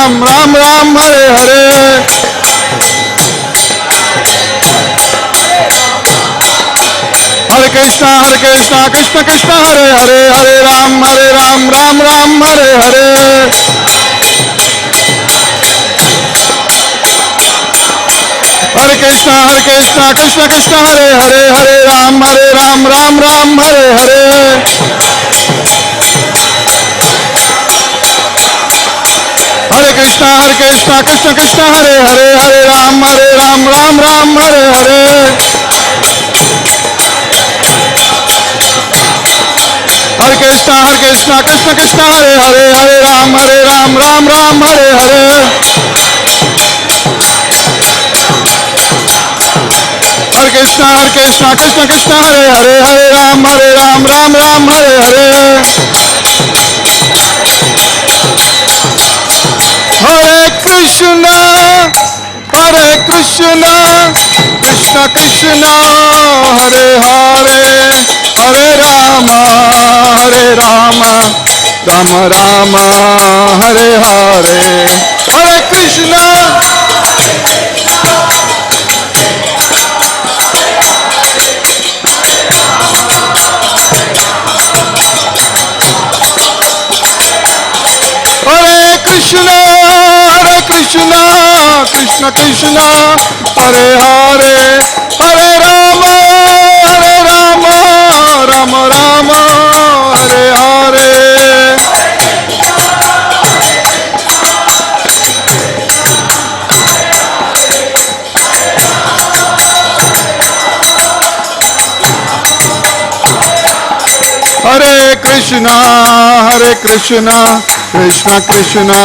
Ram, Ram Ram, Hare Hare. Hare Krishna, Krishna Krishna, Hare Hare, Hare Ram, Ram Ram, Hare Hare. Hare Krishna, Krishna Krishna, Hare Hare, Hare Ram, Ram Ram, Hare Hare. Hare Krishna, Krishna Krishna, Hare Hare, Hare Ram, Ram Ram, Hare Hare. Hare Krishna, Krishna Krishna, Hare Hare, Hare Ram, Ram Ram, Hare Hare. Hare Krishna, Krishna Krishna, Hare Hare, Hare Ram, Ram Ram, Hare Hare. Hare Krishna, Krishna Krishna, Hare Hare, Hare Rama, Rama Rama, Hare Hare. Hare Krishna, Krishna, Krishna Krishna, Hare Hare, Hare Rama, Rama Rama, Hare Hare. Hare Krishna, Krishna Krishna,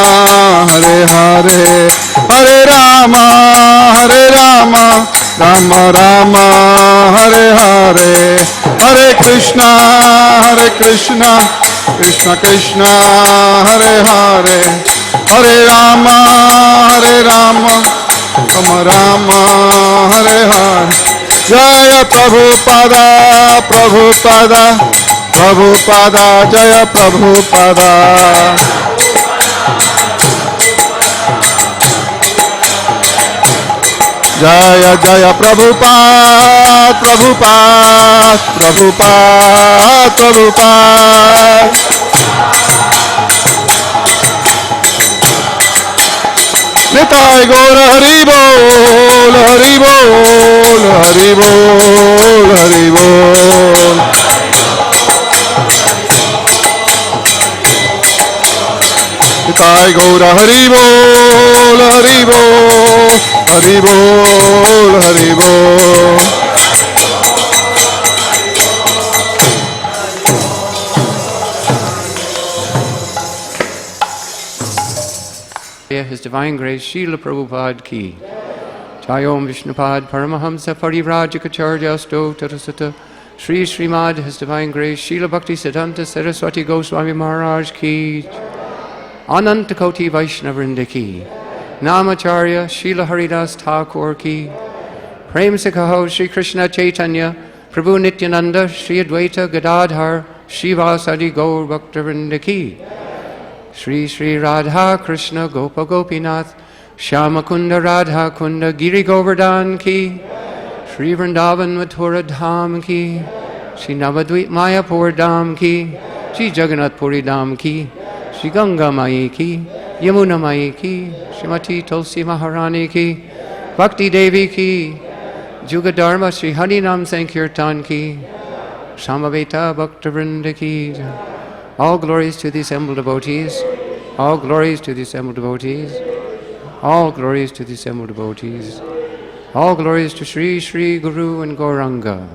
Hare Hare, Hare Rama, Rama Rama, Hare Hare. Hare Krishna, Krishna Krishna, Hare Hare, Hare Rama, Rama Rama, Hare Hare. Jaya Prabhupada, Jaya Prabhupada. Jaya Jaya Prabhupada. Nitai Gaura Hari Bol, Hari Bol, Hari Bol, Hari Bol. Nitai Gaura Hari Bol, Hari Bol, Hari Bol, Hari Bol. His Divine Grace Srila Prabhupada Ki. Jai Om Vishnupad Paramahamsa Parivrajikacharya Sto Tarasata Sri Srimad His Divine Grace Srila Bhakti Siddhanta Saraswati Goswami Maharaj Ki. Ananta Koti Vaishnavrinda Ki. Namacharya Srila Haridas Thakur Ki. Prem Se Kaho Sri Krishna Chaitanya Prabhu Nityananda Sri Advaita Gadadhar Srivasadi Gaur Bhaktavrinda Ki. Shri Shri Radha Krishna Gopa Gopinath Shyama Kunda Radha Kunda Giri Govardhan Ki. Shri Vrindavan Mathura Dham Ki. Shri Navadvip Mayapur Dham Ki. Shri Jagannath Puri Dham Ki. Shri Ganga Mai Ki. Yamuna Mai Ki. Srimati Tulsi Maharani Ki. Bhakti Devi Ki. Jugadharma Shri Harinam Sankirtan Ki. Samaveta Bhaktavrinda Ki. All glories to the assembled devotees. All glories to the assembled devotees. All glories to the assembled devotees. All glories to Sri Sri Guru and Gauranga.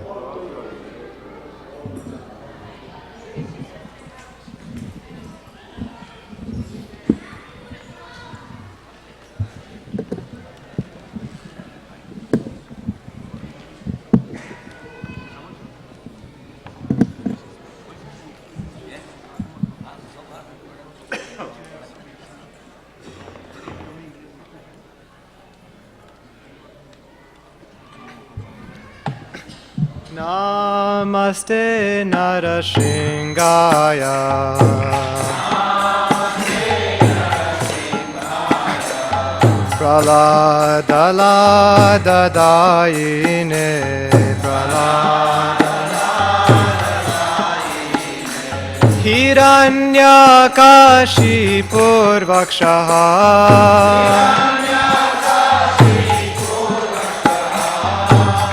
Namaste Narasingaya. Praladadayine Hiranyakashipurvakshaha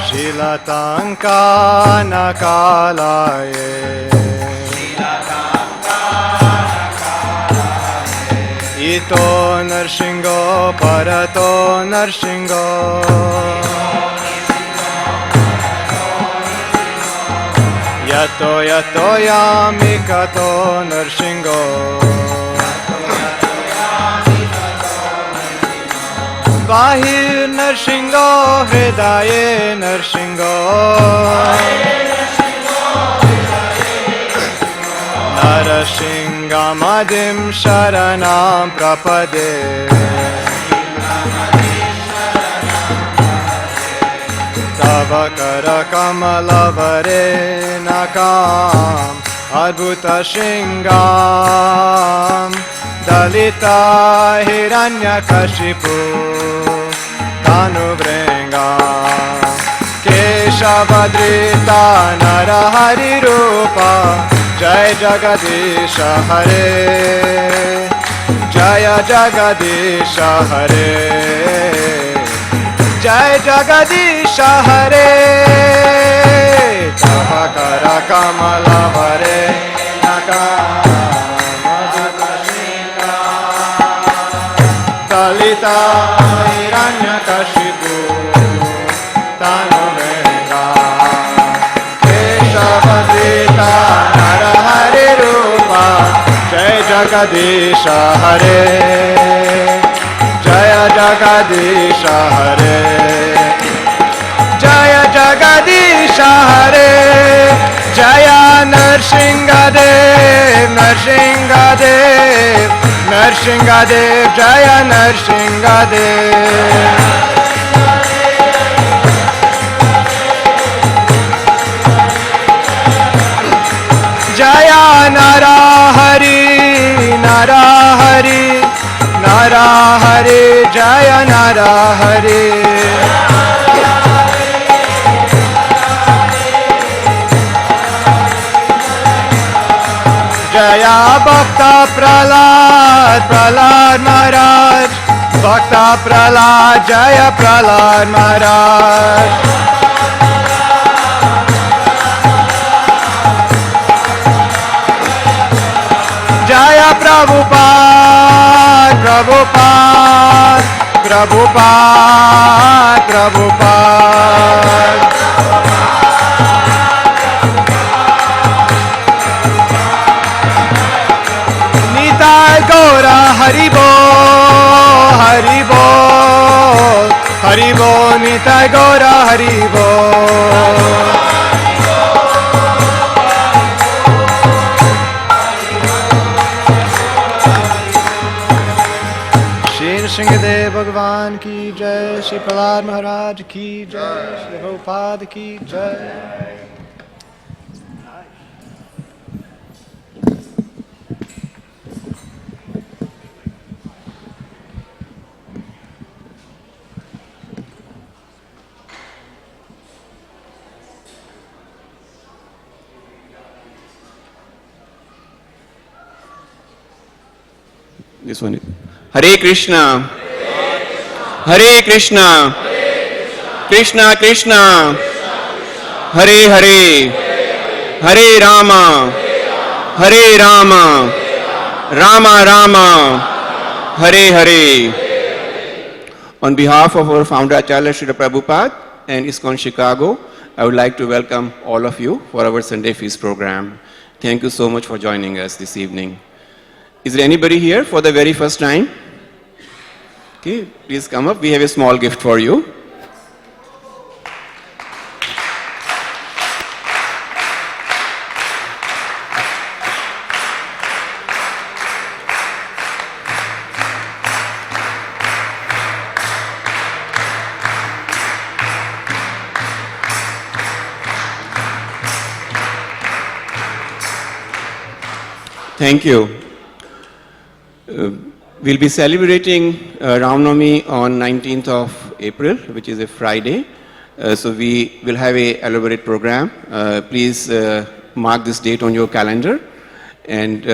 Shilatankanakalaye Ito Narshingo Parato Narshingo Yato Yato Yamikato Narshingo Bahir Narshingo Hridaye Narshingo Narashingamadim Sharanam Prapade Tava Karakamalavare Nakam Adbhuta Shingam Dalita Hiranyakashipu Tanuvrenga Keshavadrita Narahari Rupa Jai Jagadisha Hare Jaya Jagadisha Hare Jai Jagadisha Hare Tava Karakamala Hare Dalita Hiranyakashipu Tanuvenga Keshavadrita Narahari Rupa Jai Jagadisha Hare Jaya Jagadisha Hare Jaya Jagadisha Hare Jaya Narsinghadev Narsinghadev Narsinghadev Jaya Narsinghadev Jaya Narahari Narahari Narahari Jaya Narahari Jaya Bhakta Prahlad Prahlad Maharaj Bhakta Prahlad Jaya Prahlad Maharaj Jaya Prabhupada Prabhupada Prabhupada Prabhupada Nitai Gaura Haribo Haribo Haribo Nitai Gaura Haribo Nrsimhadev Bhagwan ki jai, Shri Prahlad Maharaj ki jai, Shri Prabhupada ki jai. This one. Hare Krishna. Hare Krishna. Krishna Krishna. Hare Hare. Hare Rama. Hare Rama. Rama Rama. Hare Hare. On behalf of our founder Acharya Srila Prabhupada and ISKCON Chicago, I would like to welcome all of you for our Sunday Feast program. Thank you so much for joining us this evening. Is there anybody here for the very first time? Okay, please come up. We have a small gift for you. Thank you. We'll be celebrating Ram Navami on 19th of April, which is a Friday. So we will have a elaborate program. Please mark this date on your calendar, and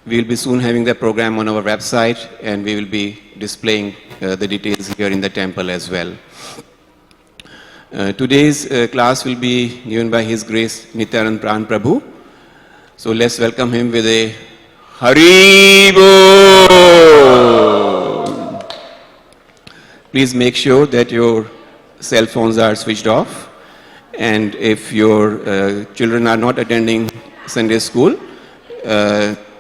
we'll be soon having the program on our website, and we will be displaying the details here in the temple as well. Today's class will be given by His Grace Nityanand Pran Prabhu. So let's welcome him with a Hari Bol. Please make sure that your cell phones are switched off, and if your children are not attending Sunday school,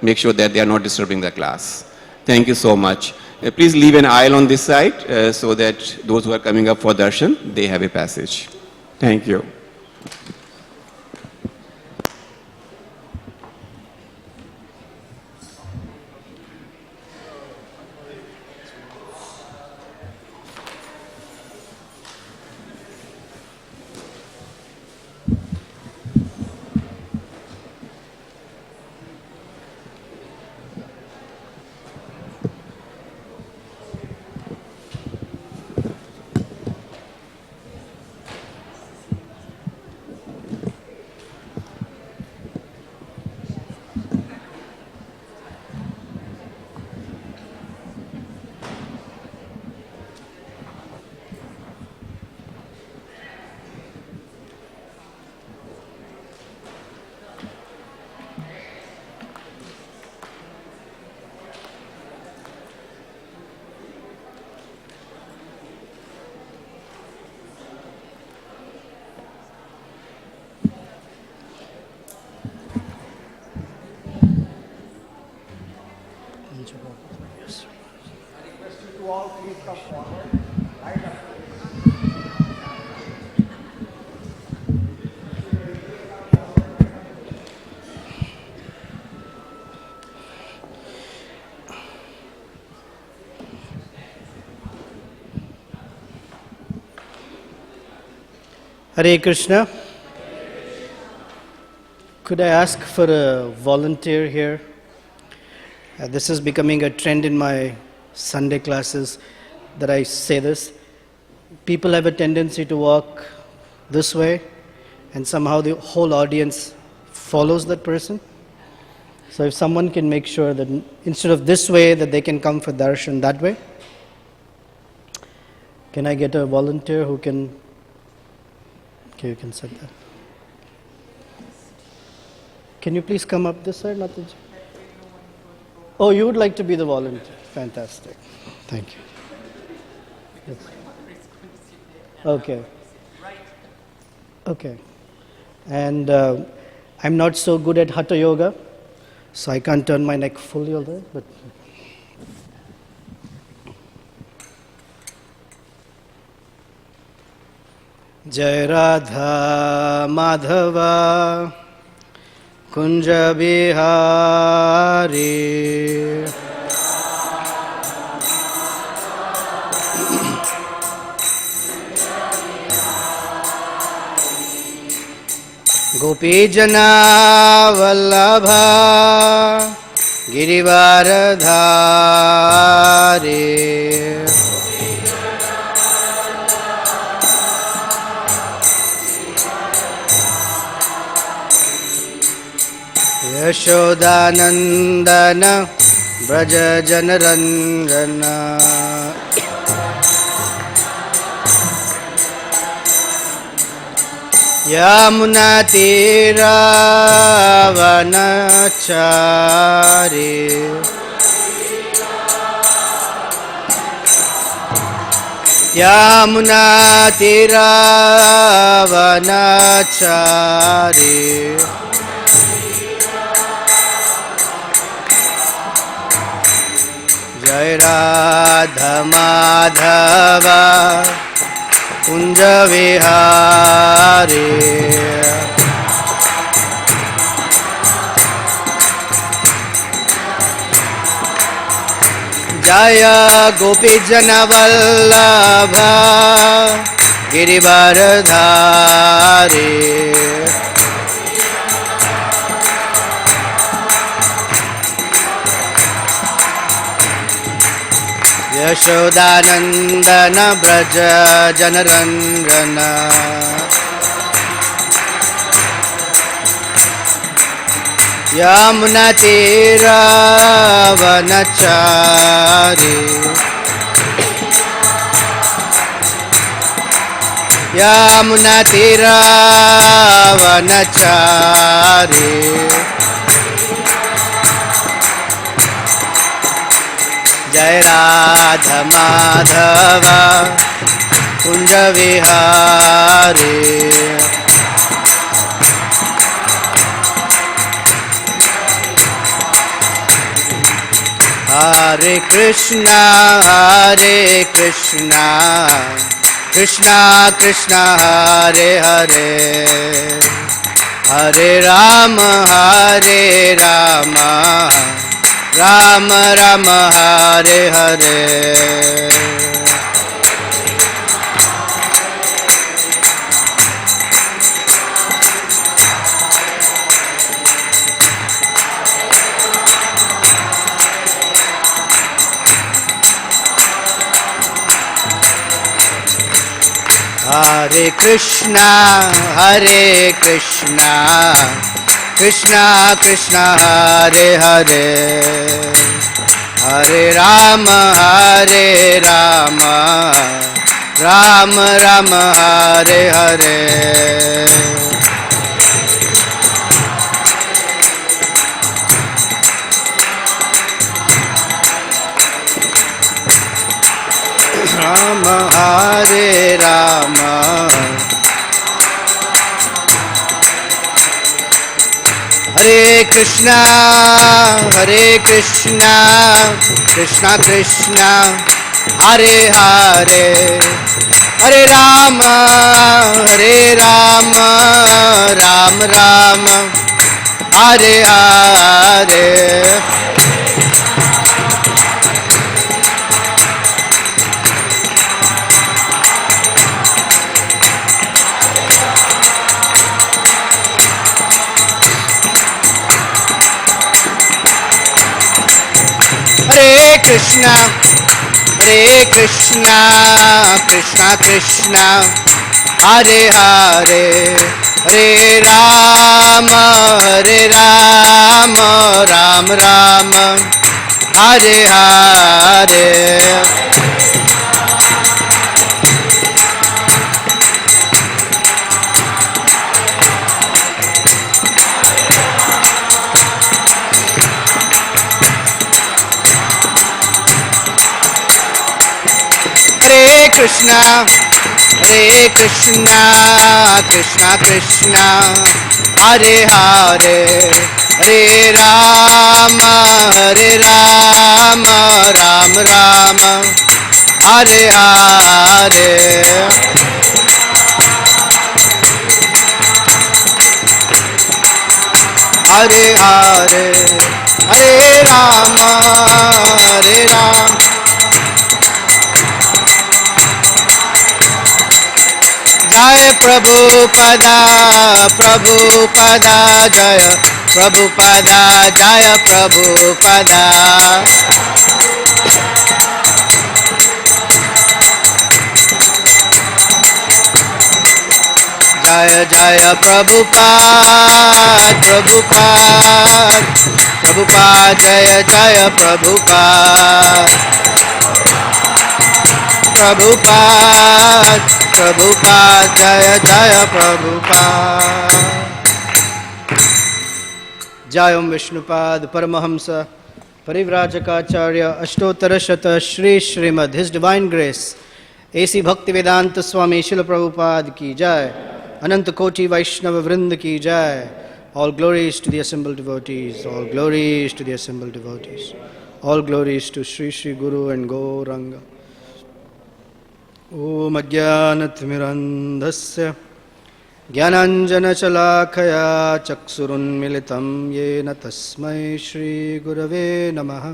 make sure that they are not disturbing the class. Thank you so much. Please leave an aisle on this side so that those who are coming up for darshan, they have a passage. Thank you. Hare Krishna. Could I ask for a volunteer here? This is becoming a trend in my Sunday classes that I say this. People have a tendency to walk this way, and somehow the whole audience follows that person. So if someone can make sure that instead of this way, that they can come for darshan that way. Can I get a volunteer who can? Okay, you can sit there. Can you please come up this side? Oh, you would like to be the volunteer. Fantastic. Thank you. Yes. Okay. Okay. And I'm not so good at Hatha Yoga, so I can't turn my neck fully all there, but Jai Radha Madhava Kunja Bihari Gopi Jana Vallabha Girivaradhari Yashodanandana Braja Janaranjana Yamuna Tira Vanachari Yamuna Tira Vanachari Jai Radha Madhava Kunja Vihari Jaya Gopi Jana Vallabha Girivaradhari Yashodanandan Vraj जनरञ्जन यमुनतीरावनचारि यमुनतीरावनचारि जय राधा माधव कुंज विहारी हरे कृष्णा कृष्णा कृष्णा हरे हरे हरे राम राम राम हरे हरे हरे कृष्णा कृष्णा कृष्णा हरे हरे हरे राम राम राम हरे हरे राम हरे राम हरे कृष्णा कृष्णा कृष्णा हरे हरे हरे राम राम राम हरे हरे हरे कृष्णा कृष्णा कृष्णा हरे हरे हरे राम राम राम हरे हरे हरे कृष्णा कृष्णा हरे हरे हरे राम राम राम हरे हरे हरे हरे हरे राम जय प्रभुपदा जय प्रभुपदा जय प्रभुपदा जय जय प्रभुपाद जय जय प्रभुपाद जय जय प्रभुपाद जय ओम Vishnupad Paramhans Parivrajakacharya Ashtottara Shata Shri Srimad his divine grace A C Bhaktivedanta स्वामी शिल प्रभुपाद की जय अनंत कोटि वैष्णव वृंद की जय all glories to the assembled devotees all glories to the assembled devotees all glories to Sri Sri guru and Gaurang ओम अज्ञानतिमिरन्धस्य ज्ञानाञ्जनशलाखया चक्षुरुन्मिलितं येन तस्मै श्रीगुरवे नमः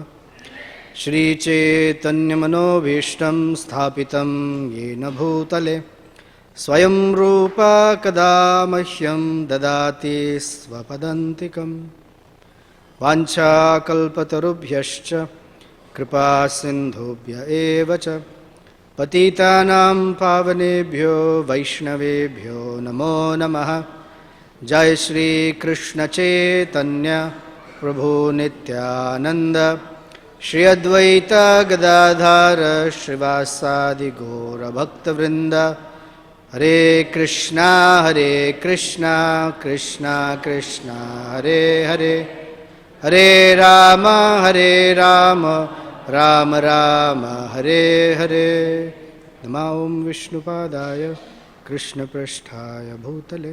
श्रीचैतन्यमनोभीष्टं स्थापितं येन भूतले स्वयं रूपा कदा मह्यं ददाति स्वपदान्तिकं वाञ्छाकल्पतरुभ्यश्च कृपा सिन्धुभ्य एव च पतितानां पावनेभ्यो वैष्णवेभ्यो नमो नमः। जय श्री कृष्ण चैतन्य प्रभु नित्यानंद श्री अद्वैत गदाधर श्रीवासादि गौर भक्तवृंद। हरे कृष्णा कृष्णा कृष्णा हरे हरे, हरे राम राम राम हरे हरे। नमो विष्णुपादाय कृष्णपृष्ठाय भूतले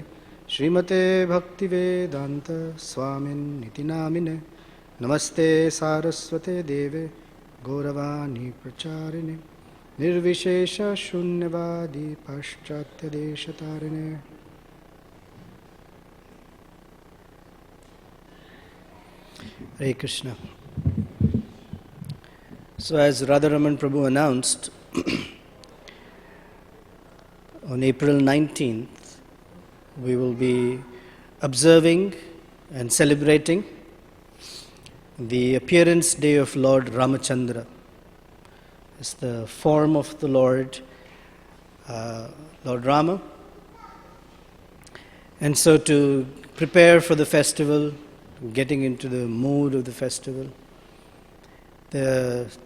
श्रीमते भक्तिवेदांत स्वामिन्निति नामिने। नमस्ते सारस्वते देवे गौरवाणी प्रचारिणे निर्विशेष शून्यवादी पाश्चात्य देशतारिणे। Hare Krishna. So as Radharaman Prabhu announced, on April 19th, we will be observing and celebrating the appearance day of Lord Ramachandra. It's the form of the Lord Rama. And so to prepare for the festival, getting into the mood of the festival,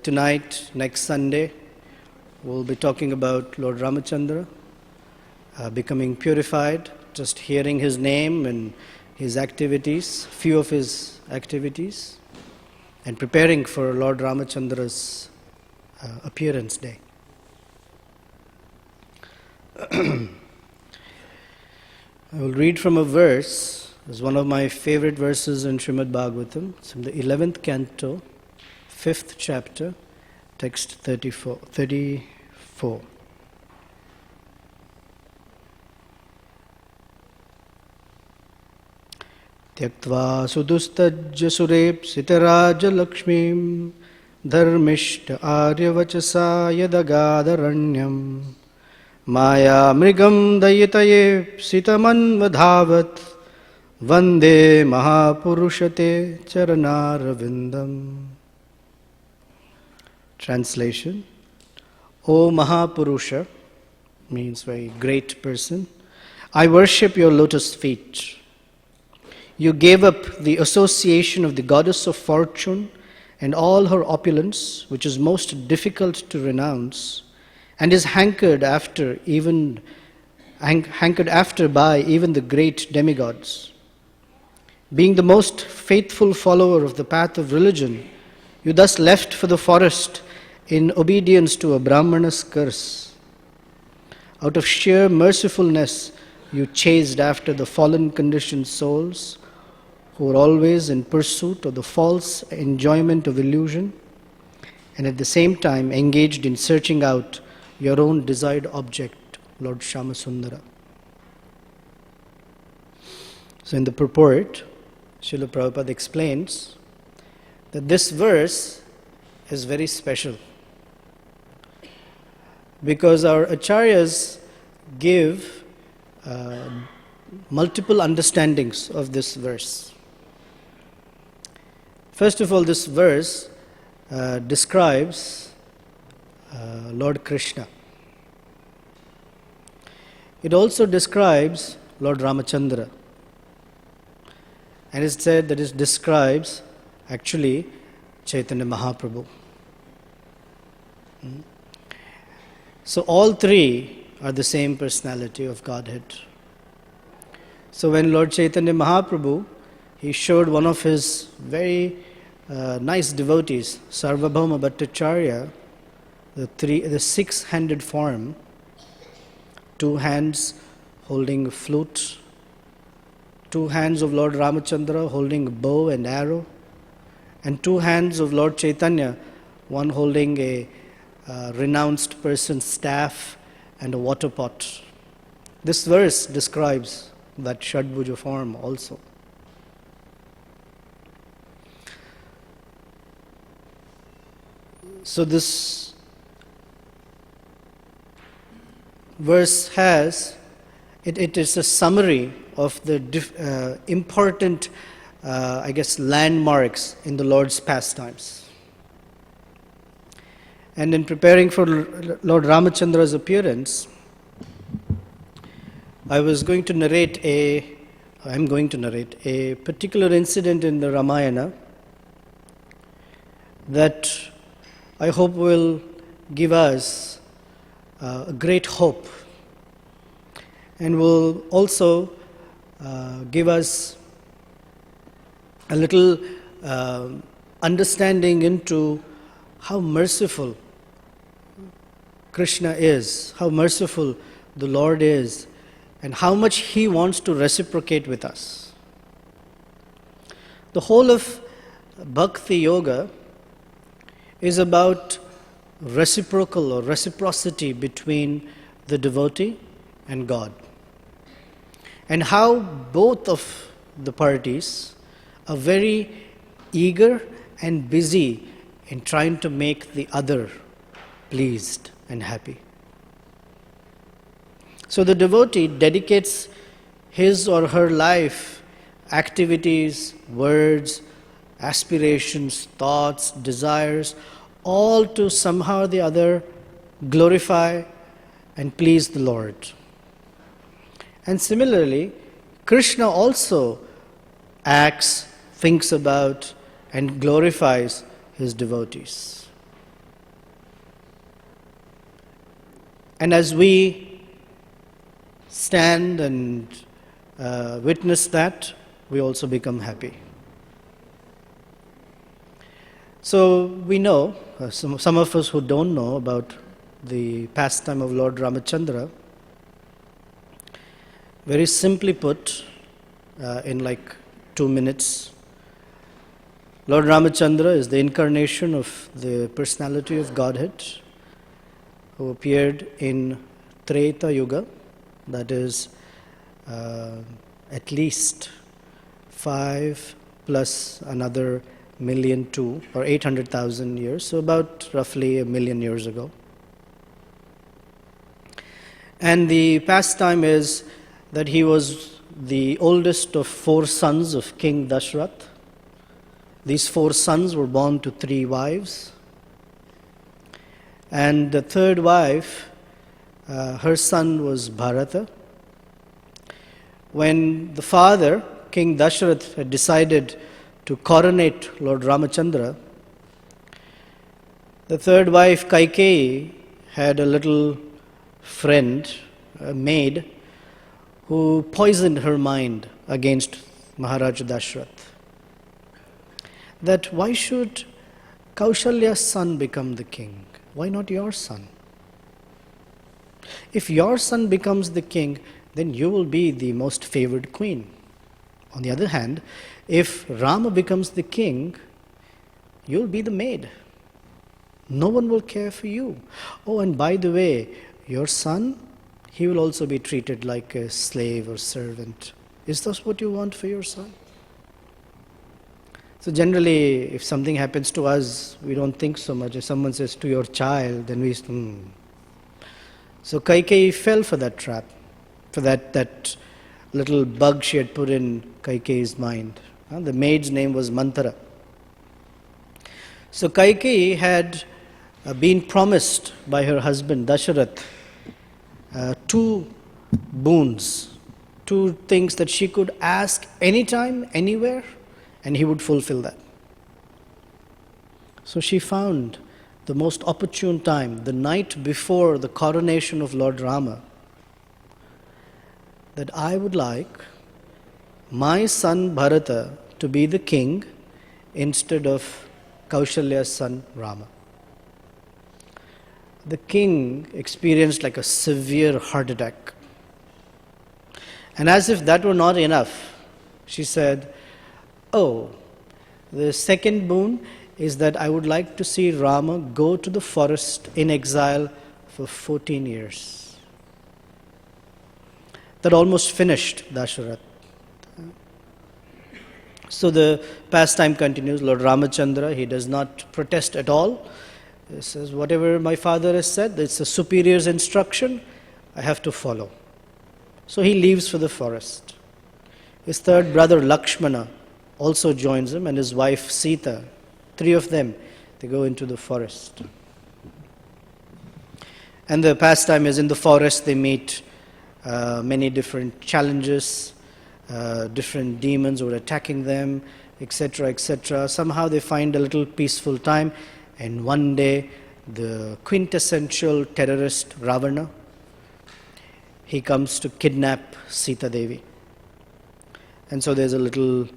tonight, next Sunday, we'll be talking about Lord Ramachandra becoming purified, just hearing his name and his activities, few of his activities, and preparing for Lord Ramachandra's appearance day. I will read from a verse. It's one of my favorite verses in Srimad Bhagavatam. It's from the 11th canto, 5th chapter, text 34. त्यक्त्वा सुदुस्तज्य सुरेप्सितराजलक्ष्मीं धर्मिष्ठ आर्यवचसा यदगादरण्यं मायामृगं दयितयेप्सितमन्वधावत् वन्दे महापुरुषते चरणारविन्दम्. Translation: O Mahapurusha, means very great person, I worship your lotus feet. You gave up the association of the goddess of fortune and all her opulence, which is most difficult to renounce, and is hankered after by even the great demigods. Being the most faithful follower of the path of religion, you thus left for the forest in obedience to a Brahmana's curse. Out of sheer mercifulness, you chased after the fallen conditioned souls who are always in pursuit of the false enjoyment of illusion, and at the same time engaged in searching out your own desired object, Lord Shyamasundara. So in the purport, Srila Prabhupada explains that this verse is very special because our acharyas give multiple understandings of this verse. First of all, this verse describes Lord Krishna. It also describes Lord Ramachandra. And it's said that it describes actually Chaitanya Mahaprabhu. So all three are the same personality of Godhead. So when Lord Chaitanya Mahaprabhu, he showed one of his very nice devotees, Sarvabhauma Bhattacharya, the six-handed form, two hands holding a flute, two hands of Lord Ramachandra holding a bow and arrow, and two hands of Lord Chaitanya, one holding a renounced person's staff and a water pot. This verse describes that Shadbhuja form also. So this verse has, it is a summary of the important, landmarks in the Lord's pastimes. And in preparing for Lord Ramachandra's appearance, I'm going to narrate a particular incident in the Ramayana that I hope will give us a great hope and will also give us a little understanding into how merciful Krishna is, how merciful the Lord is, and how much He wants to reciprocate with us. The whole of Bhakti Yoga is about reciprocal or reciprocity between the devotee and God, and how both of the parties are very eager and busy in trying to make the other pleased and happy. So the devotee dedicates his or her life, activities, words, aspirations, thoughts, desires, all to somehow or the other glorify and please the Lord. And similarly, Krishna also acts, thinks about, and glorifies his devotees. And as we stand and witness that, we also become happy. So we know, some of us who don't know about the pastime of Lord Ramachandra, very simply put, in like 2 minutes, Lord Ramachandra is the incarnation of the personality of Godhead who appeared in Treta Yuga, that is at least 5 plus another 1,000,002 or 800,000 years, so about roughly 1,000,000 years ago. And the pastime is that he was the oldest of 4 sons of King Dashrath. These 4 sons were born to 3 wives. And the 3rd wife, her son was Bharata. When the father, King Dashrath, had decided to coronate Lord Ramachandra, the 3rd wife, Kaikeyi, had a little friend, a maid, who poisoned her mind against Maharaja Dashrath. That why should Kaushalya's son become the king? Why not your son? If your son becomes the king, then you will be the most favored queen. On the other hand, if Rama becomes the king, you'll be the maid. No one will care for you. Oh, and by the way, your son, he will also be treated like a slave or servant. Is this what you want for your son? So generally, if something happens to us, we don't think so much. If someone says to your child, then we So Kaikeyi fell for that trap, for that little bug she had put in Kaikeyi's mind. The maid's name was Mantara. So Kaikeyi had been promised by her husband Dasharath 2 boons, 2 things that she could ask anytime, anywhere, and he would fulfill that. So she found the most opportune time, the night before the coronation of Lord Rama, that I would like my son Bharata to be the king instead of Kaushalya's son Rama. The king experienced like a severe heart attack. And as if that were not enough, she said, oh, the second boon is that I would like to see Rama go to the forest in exile for 14 years. That almost finished Dasharath. So the pastime continues. Lord Ramachandra, he does not protest at all. He says, whatever my father has said, it's a superior's instruction, I have to follow. So he leaves for the forest. His 3rd brother Lakshmana also joins him, and his wife Sita. 3 of them, they go into the forest. And the pastime is in the forest. They meet many different challenges, different demons who are attacking them, etc., etc. Somehow they find a little peaceful time, and one day the quintessential terrorist Ravana, he comes to kidnap Sita Devi. And so there's a little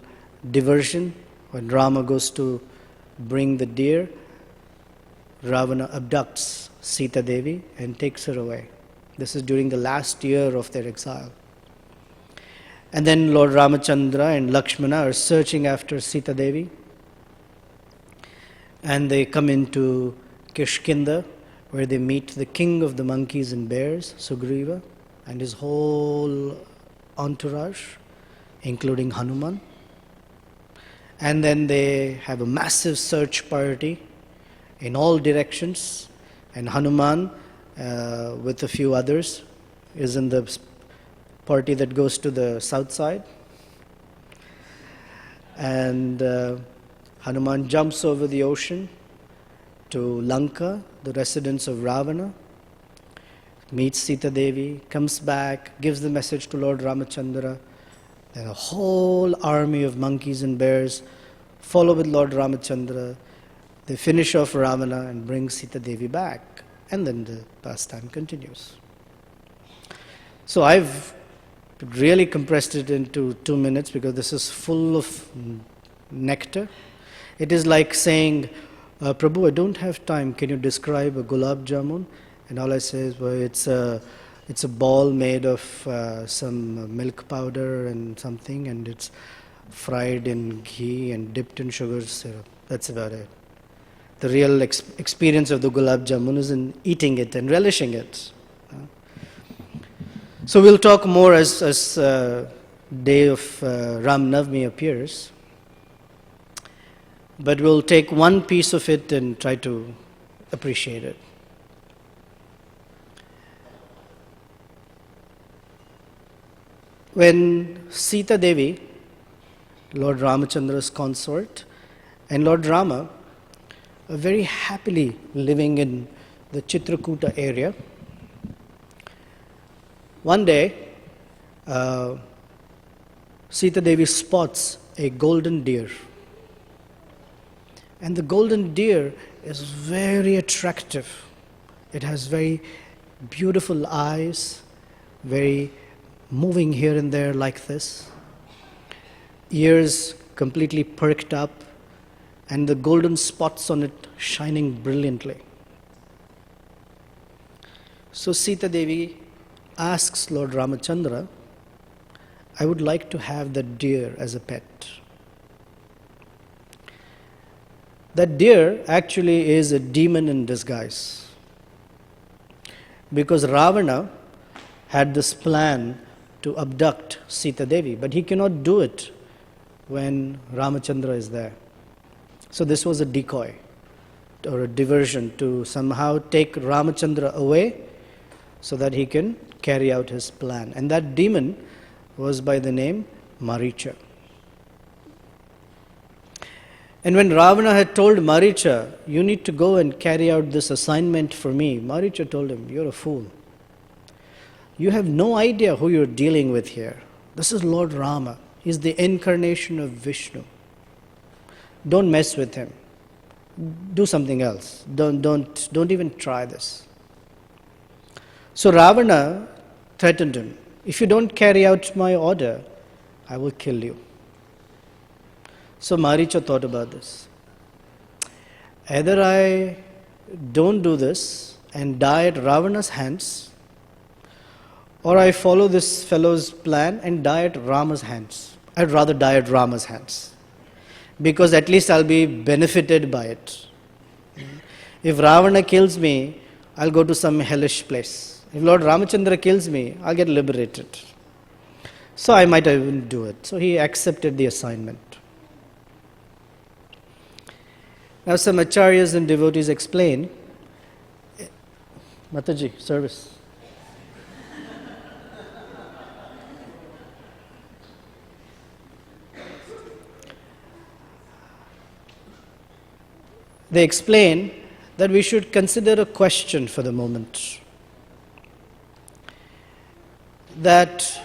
diversion. When Rama goes to bring the deer, Ravana abducts Sita Devi and takes her away. This is during the last year of their exile. And then Lord Ramachandra and Lakshmana are searching after Sita Devi. And they come into Kishkinda, where they meet the king of the monkeys and bears, Sugriva, and his whole entourage, including Hanuman. And then they have a massive search party in all directions, and Hanuman, with a few others, is in the party that goes to the south side. And Hanuman jumps over the ocean to Lanka, the residence of Ravana, meets Sita Devi, comes back, gives the message to Lord Ramachandra. Then a whole army of monkeys and bears follow with Lord Ramachandra. They finish off Ravana and bring Sita Devi back. And then the pastime continues. So I've really compressed it into 2 minutes because this is full of nectar. It is like saying, Prabhu, I don't have time. Can you describe a gulab jamun? And all I say is, well, it's a ball made of some milk powder and something, and it's fried in ghee and dipped in sugar syrup. That's about it. The real experience of the gulab jamun is in eating it and relishing it. So we'll talk more as day of Ram Navami appears. But we'll take one piece of it and try to appreciate it. When Sita Devi, Lord Ramachandra's consort, and Lord Rama are very happily living in the Chitrakuta area, one day Sita Devi spots a golden deer. And the golden deer is very attractive. It has very beautiful eyes, very moving here and there like this, ears completely perked up, and the golden spots on it shining brilliantly. So Sita Devi asks Lord Ramachandra, I would like to have that deer as a pet. That deer actually is a demon in disguise, because Ravana had this plan to abduct Sita Devi, but he cannot do it when Ramachandra is there. So this was a decoy or a diversion to somehow take Ramachandra away so that he can carry out his plan. And that demon was by the name Maricha. And when Ravana had told Maricha, you need to go and carry out this assignment for me, Maricha told him, you're a fool. You have no idea who you're dealing with here. This is Lord Rama. He's the incarnation of Vishnu. Don't mess with him. Do something else. Don't even try this. So Ravana threatened him. If you don't carry out my order, I will kill you. So Maricha thought about this. Either I don't do this and die at Ravana's hands, or I follow this fellow's plan and die at Rama's hands. I'd rather die at Rama's hands, because at least I'll be benefited by it. If Ravana kills me, I'll go to some hellish place. If Lord Ramachandra kills me, I'll get liberated. So I might even do it. So he accepted the assignment. Now some acharyas and devotees explain, Mataji, service. They explain that we should consider a question for the moment. that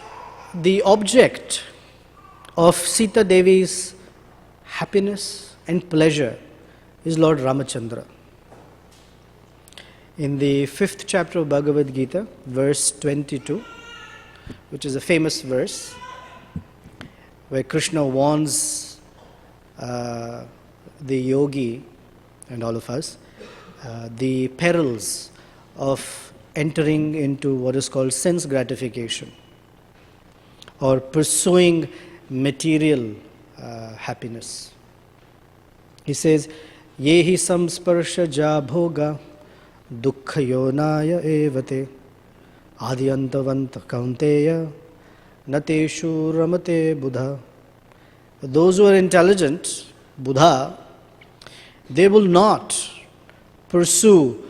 the object of Sita Devi's happiness and pleasure is Lord Ramachandra. In the 5th chapter of Bhagavad Gita, verse 22, which is a famous verse, where Krishna warns the yogi and all of us the perils of entering into what is called sense gratification or pursuing material happiness. He says, Yehi samsparsha ja bhoga dukkha yonaya evate adhyantavanta kaunteya nateshu ramate buddha. Those who are intelligent, Buddha, they will not pursue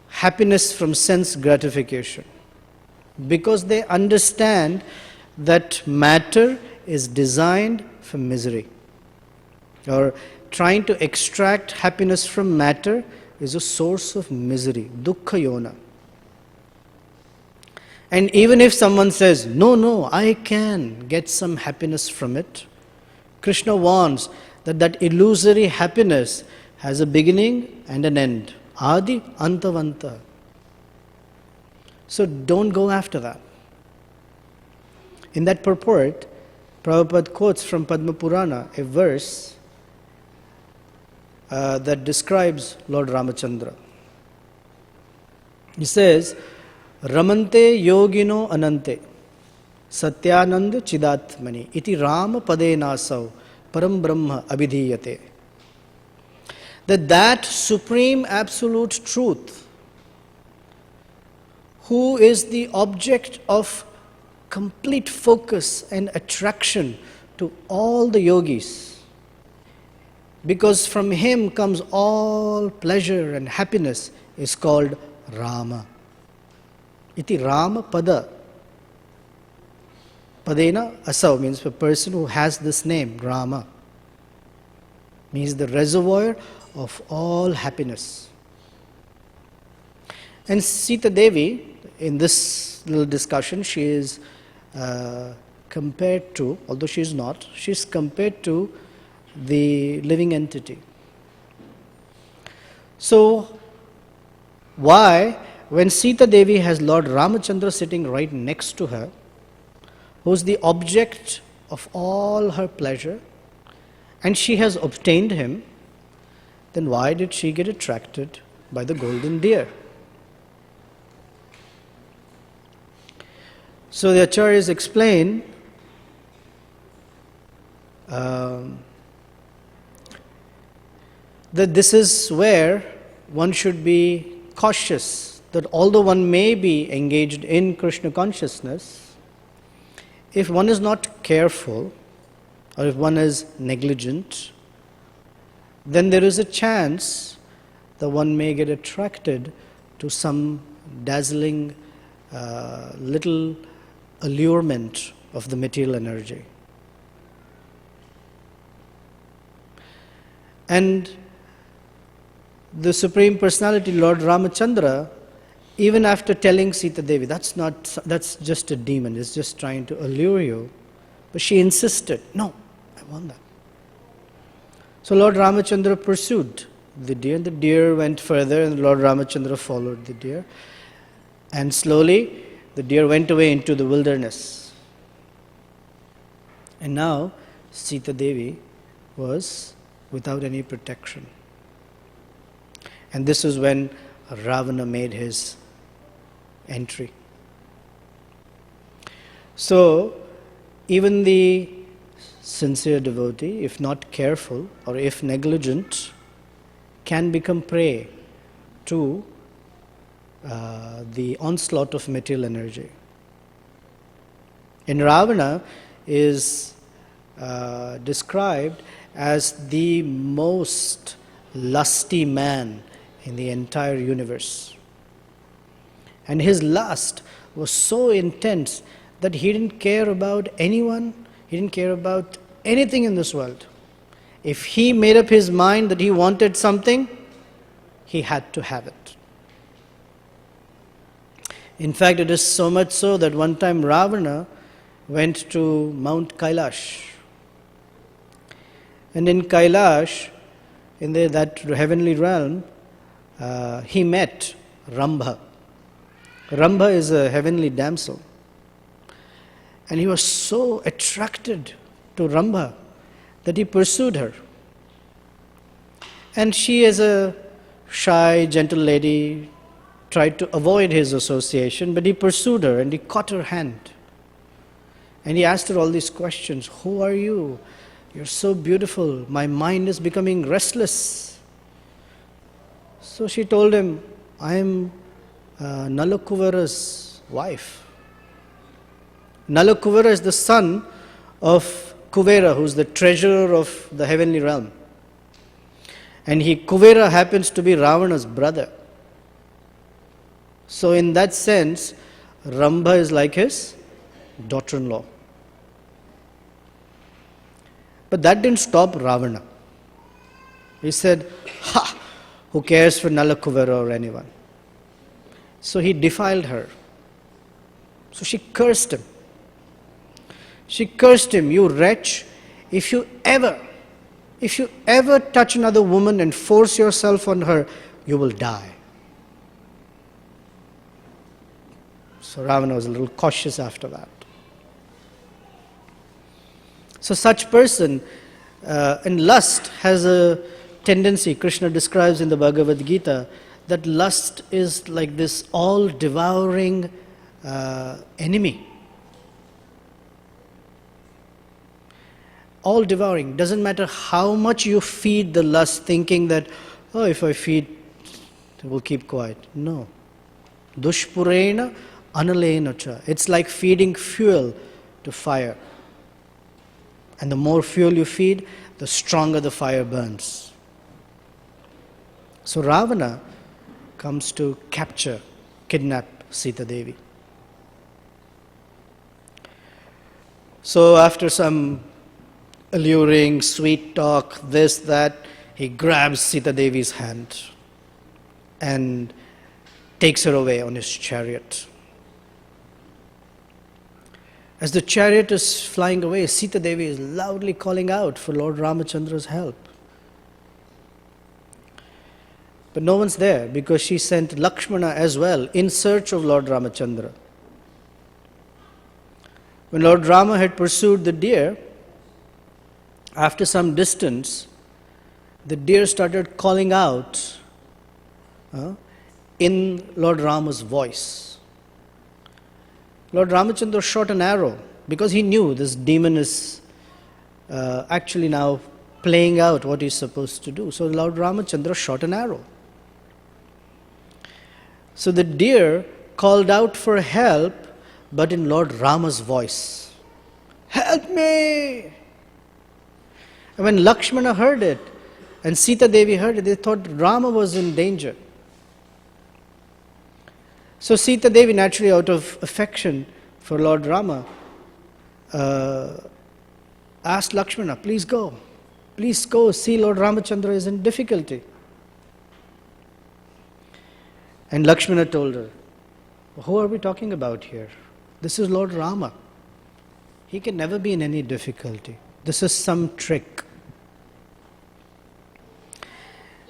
happiness from sense gratification because they understand that matter is designed for misery, or trying to extract happiness from matter is a source of misery, dukkha yona. And even if someone says, no, I can get some happiness from it, Krishna warns that that illusory happiness has a beginning and an end. Adi antavanta. So don't go after that. In that purport, Prabhupada quotes from Padma Purana a verse that describes Lord Ramachandra. He says, Ramante yogino anante satyananda chidatmani iti rama padenasau param brahma abhidhiyate. That supreme absolute truth, who is the object of complete focus and attraction to all the yogis, because from him comes all pleasure and happiness, is called Rama. Iti Rama pada. Padena asau means a person who has this name, Rama. Means the reservoir of all happiness. And Sita Devi, in this little discussion, she is compared to, although she is not, she is compared to the living entity. So, why, when Sita Devi has Lord Ramachandra sitting right next to her, who is the object of all her pleasure, and she has obtained him, then why did she get attracted by the golden deer? So the Acharyas explain that this is where one should be cautious, that although one may be engaged in Krishna consciousness, if one is not careful or if one is negligent, then there is a chance that one may get attracted to some dazzling little allurement of the material energy. And the Supreme Personality, Lord Ramachandra, even after telling Sita Devi, that's just a demon, it's just trying to allure you, but she insisted, no, I want that. So Lord Ramachandra pursued the deer, and the deer went further, and Lord Ramachandra followed the deer. And slowly, the deer went away into the wilderness. And now, Sita Devi was without any protection. And this is when Ravana made his entry. So, even the sincere devotee, if not careful or if negligent, can become prey to the onslaught of material energy. And Ravana is described as the most lusty man in the entire universe. And his lust was so intense that he didn't care about anyone, he didn't care about anything in this world. If he made up his mind that he wanted something, he had to have it. In fact, it is so much so that one time Ravana went to Mount Kailash. And in Kailash, in that heavenly realm, he met Rambha. Rambha is a heavenly damsel. And he was so attracted to Rambha that he pursued her. And she, as a shy, gentle lady, tried to avoid his association, but he pursued her and he caught her hand. And he asked her all these questions. Who are you? You're so beautiful. My mind is becoming restless. So she told him, I am Nalakuvara's wife. Nalakuvara is the son of Kuvera, who's the treasurer of the heavenly realm. And Kuvera happens to be Ravana's brother. So in that sense, Rambha is like his daughter-in-law. But that didn't stop Ravana. He said, ha! Who cares for Nalakuvara or anyone? So he defiled her. So she cursed him. She cursed him, you wretch, if you ever touch another woman and force yourself on her, you will die. So Ravana was a little cautious after that. So such person, and lust has a tendency, Krishna describes in the Bhagavad Gita, that lust is like this all-devouring enemy. All-devouring. Doesn't matter how much you feed the lust, thinking that, oh, if I feed, it will keep quiet. No. Dushpurena analena cha. It's like feeding fuel to fire. And the more fuel you feed, the stronger the fire burns. So Ravana comes to kidnap Sita Devi. So after some alluring, sweet talk, this, that, he grabs Sita Devi's hand and takes her away on his chariot. As the chariot is flying away, Sita Devi is loudly calling out for Lord Ramachandra's help. But no one's there because she sent Lakshmana as well in search of Lord Ramachandra. When Lord Rama had pursued the deer, after some distance, the deer started calling out in Lord Rama's voice. Lord Ramachandra shot an arrow because he knew this demon is actually now playing out what he's supposed to do. So Lord Ramachandra shot an arrow. So the deer called out for help, but in Lord Rama's voice. Help me! And when Lakshmana heard it, and Sita Devi heard it, they thought Rama was in danger. So Sita Devi, naturally out of affection for Lord Rama, asked Lakshmana, please go, see Lord Ramachandra is in difficulty. And Lakshmana told her, who are we talking about here? This is Lord Rama. He can never be in any difficulty. This is some trick.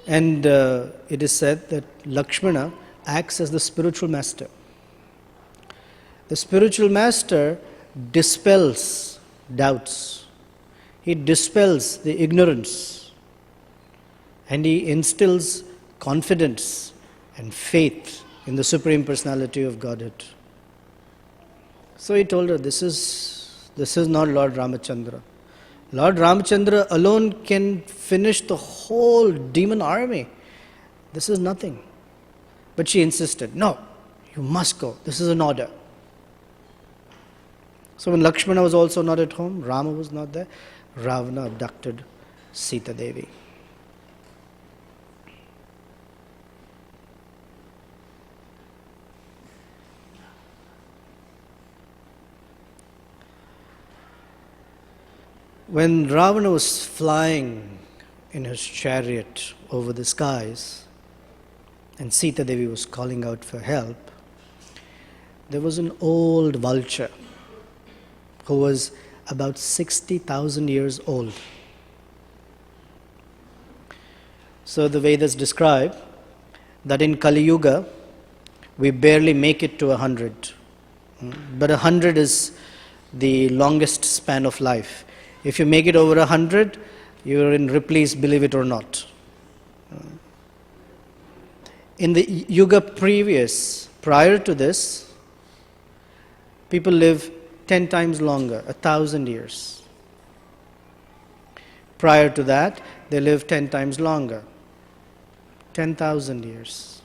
And it is said that Lakshmana acts as the spiritual master. The spiritual master dispels doubts. He dispels the ignorance. And he instills confidence and faith in the Supreme Personality of Godhead. So he told her, this is not Lord Ramachandra. Lord Ramachandra alone can finish the whole demon army. This is nothing. But she insisted, no, you must go. This is an order. So when Lakshmana was also not at home, Rama was not there, Ravana abducted Sita Devi. When Ravana was flying in his chariot over the skies and Sita Devi was calling out for help, there was an old vulture who was about 60,000 years old. So the Vedas describe that in Kali Yuga, we barely make it to 100. But 100 is the longest span of life. If you make it over 100, you're in Ripley's Believe It or Not. In the Yuga prior to this, people live 10 times longer, 1,000 years. Prior to that, they live 10 times longer, 10,000 years.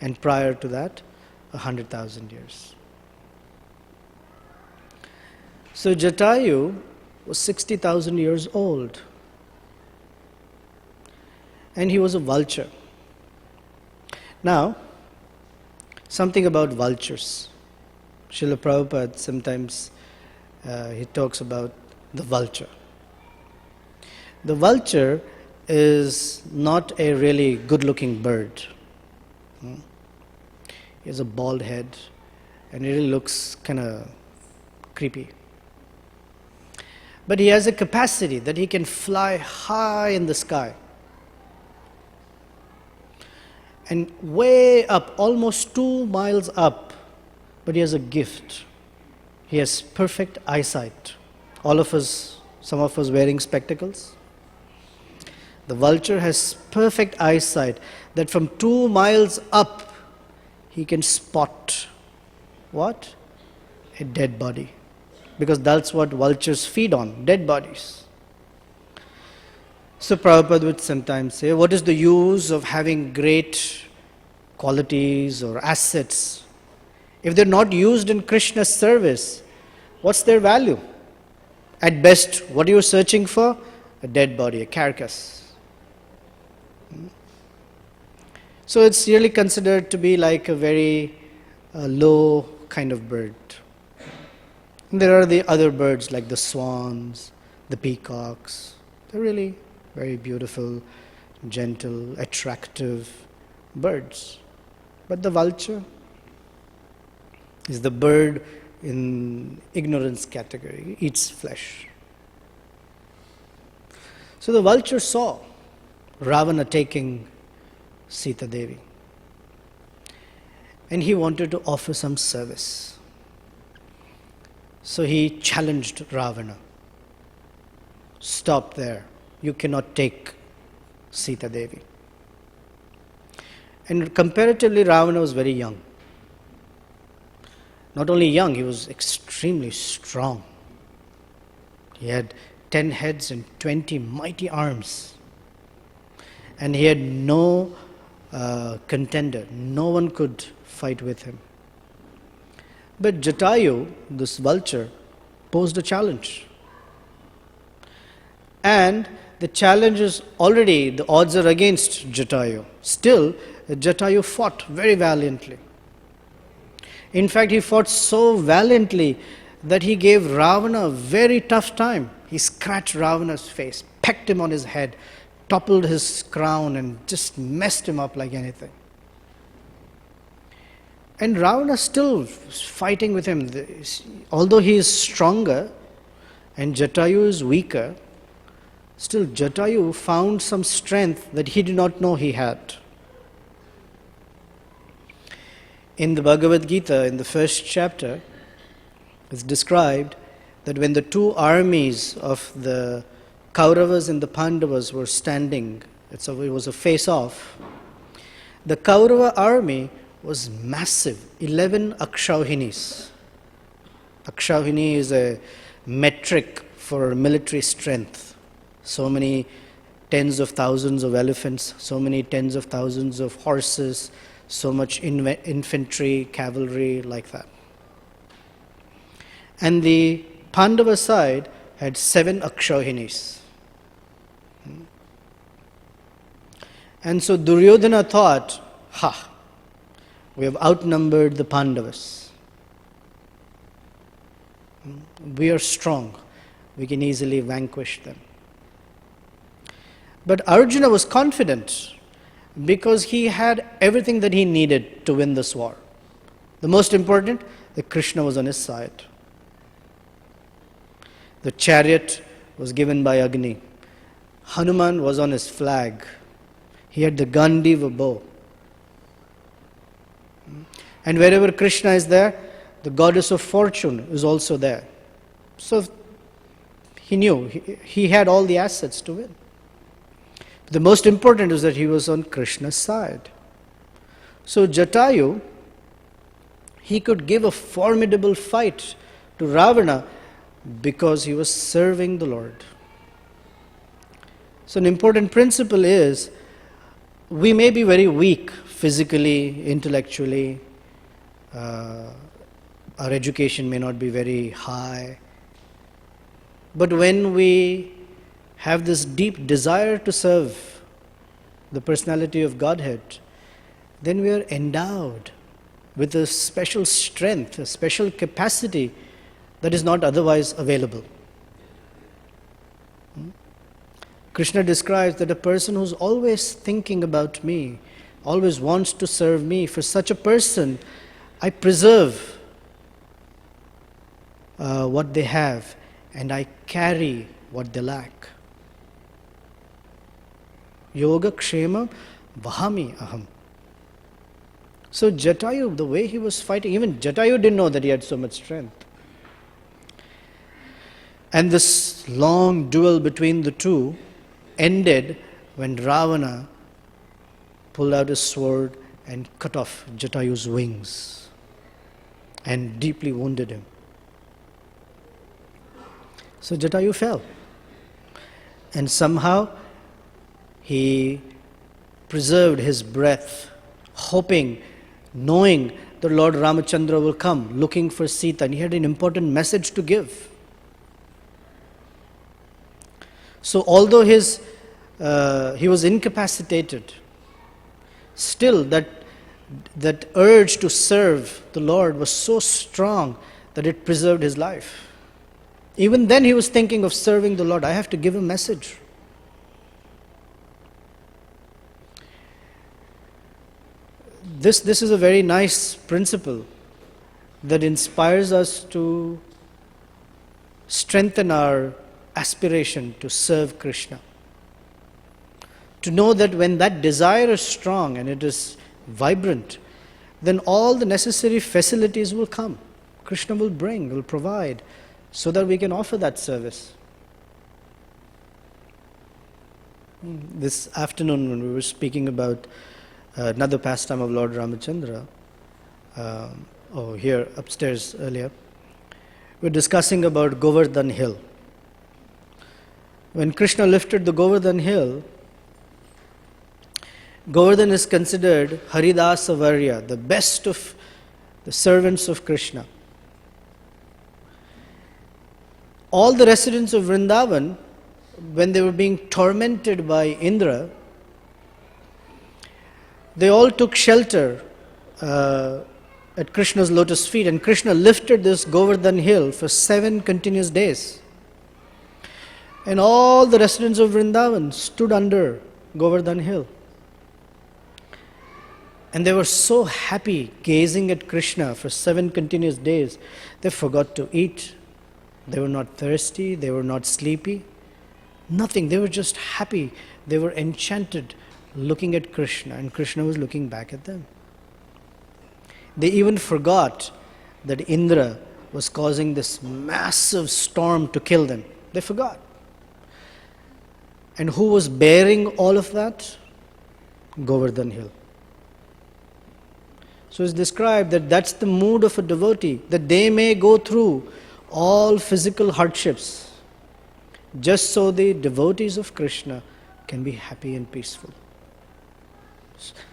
And prior to that, 100,000 years. So Jatayu was 60,000 years old. And he was a vulture. Now, something about vultures. Srila Prabhupada sometimes he talks about the vulture. The vulture is not a really good-looking bird. He has a bald head and it really looks kind of creepy. But he has a capacity that he can fly high in the sky. And way up, almost 2 miles up, but he has a gift. He has perfect eyesight. All of us, some of us wearing spectacles. The vulture has perfect eyesight that from 2 miles up, he can spot what? A dead body. Because that's what vultures feed on, dead bodies. So Prabhupada would sometimes say, what is the use of having great qualities or assets? If they're not used in Krishna's service, what's their value? At best, what are you searching for? A dead body, a carcass. So it's really considered to be like a very low kind of bird. And there are the other birds like the swans, the peacocks. They're really very beautiful, gentle, attractive birds. But the vulture is the bird in ignorance category, eats flesh. So the vulture saw Ravana taking Sita Devi. And he wanted to offer some service. So he challenged Ravana. Stop there. You cannot take Sita Devi. And comparatively, Ravana was very young. Not only young, he was extremely strong. He had 10 heads and 20 mighty arms. And he had no contender. No one could fight with him. But Jatayu, this vulture, posed a challenge. And the challenge is already, the odds are against Jatayu. Still, Jatayu fought very valiantly. In fact, he fought so valiantly that he gave Ravana a very tough time. He scratched Ravana's face, pecked him on his head, toppled his crown and just messed him up like anything. And Ravana still fighting with him. Although he is stronger and Jatayu is weaker, still Jatayu found some strength that he did not know he had. In the Bhagavad Gita, in the first chapter, it's described that when the two armies of the Kauravas and the Pandavas were standing, it was a face-off, the Kaurava army was massive, 11 akshauhinis. Akshauhini is a metric for military strength. So many tens of thousands of elephants, so many tens of thousands of horses, so much infantry, cavalry, like that. And the Pandava side had 7 akshauhinis. And so Duryodhana thought, we have outnumbered the Pandavas. We are strong. We can easily vanquish them. But Arjuna was confident because he had everything that he needed to win this war. The most important, that Krishna was on his side. The chariot was given by Agni. Hanuman was on his flag. He had the Gandiva bow. And wherever Krishna is there, the goddess of fortune is also there. So he knew, he had all the assets to win. The most important is that he was on Krishna's side. So Jatayu, he could give a formidable fight to Ravana because he was serving the Lord. So an important principle is, we may be very weak physically, intellectually, our education may not be very high, but when we have this deep desire to serve the personality of Godhead, then we are endowed with a special strength, a special capacity that is not otherwise available. Krishna describes that a person who's always thinking about me, always wants to serve me, for such a person, I preserve what they have and I carry what they lack. Yoga kshema vahami aham. So Jatayu, the way he was fighting, even Jatayu didn't know that he had so much strength. And this long duel between the two ended when Ravana pulled out his sword and cut off Jatayu's wings and deeply wounded him. So Jatayu fell. And somehow he preserved his breath, hoping, knowing the Lord Ramachandra will come, looking for Sita, and he had an important message to give. So although he was incapacitated, still that urge to serve the Lord was so strong that it preserved his life. Even then he was thinking of serving the Lord. I have to give a message. This is a very nice principle that inspires us to strengthen our aspiration to serve Krishna. To know that when that desire is strong and it is vibrant, then all the necessary facilities will come. Krishna will bring, will provide, so that we can offer that service. This afternoon when we were speaking about another pastime of Lord Ramachandra, here upstairs earlier, we were discussing about Govardhan Hill. When Krishna lifted the Govardhan Hill, Govardhan is considered Haridasa Varya, the best of the servants of Krishna. All the residents of Vrindavan, when they were being tormented by Indra, they all took shelter at Krishna's lotus feet, and Krishna lifted this Govardhan Hill for 7 continuous days. And all the residents of Vrindavan stood under Govardhan Hill. And they were so happy gazing at Krishna for 7 continuous days, they forgot to eat. They were not thirsty, they were not sleepy, nothing. They were just happy. They were enchanted looking at Krishna, and Krishna was looking back at them. They even forgot that Indra was causing this massive storm to kill them. They forgot. And who was bearing all of that? Govardhan Hill. So it's described that that's the mood of a devotee, that they may go through all physical hardships, just so the devotees of Krishna can be happy and peaceful.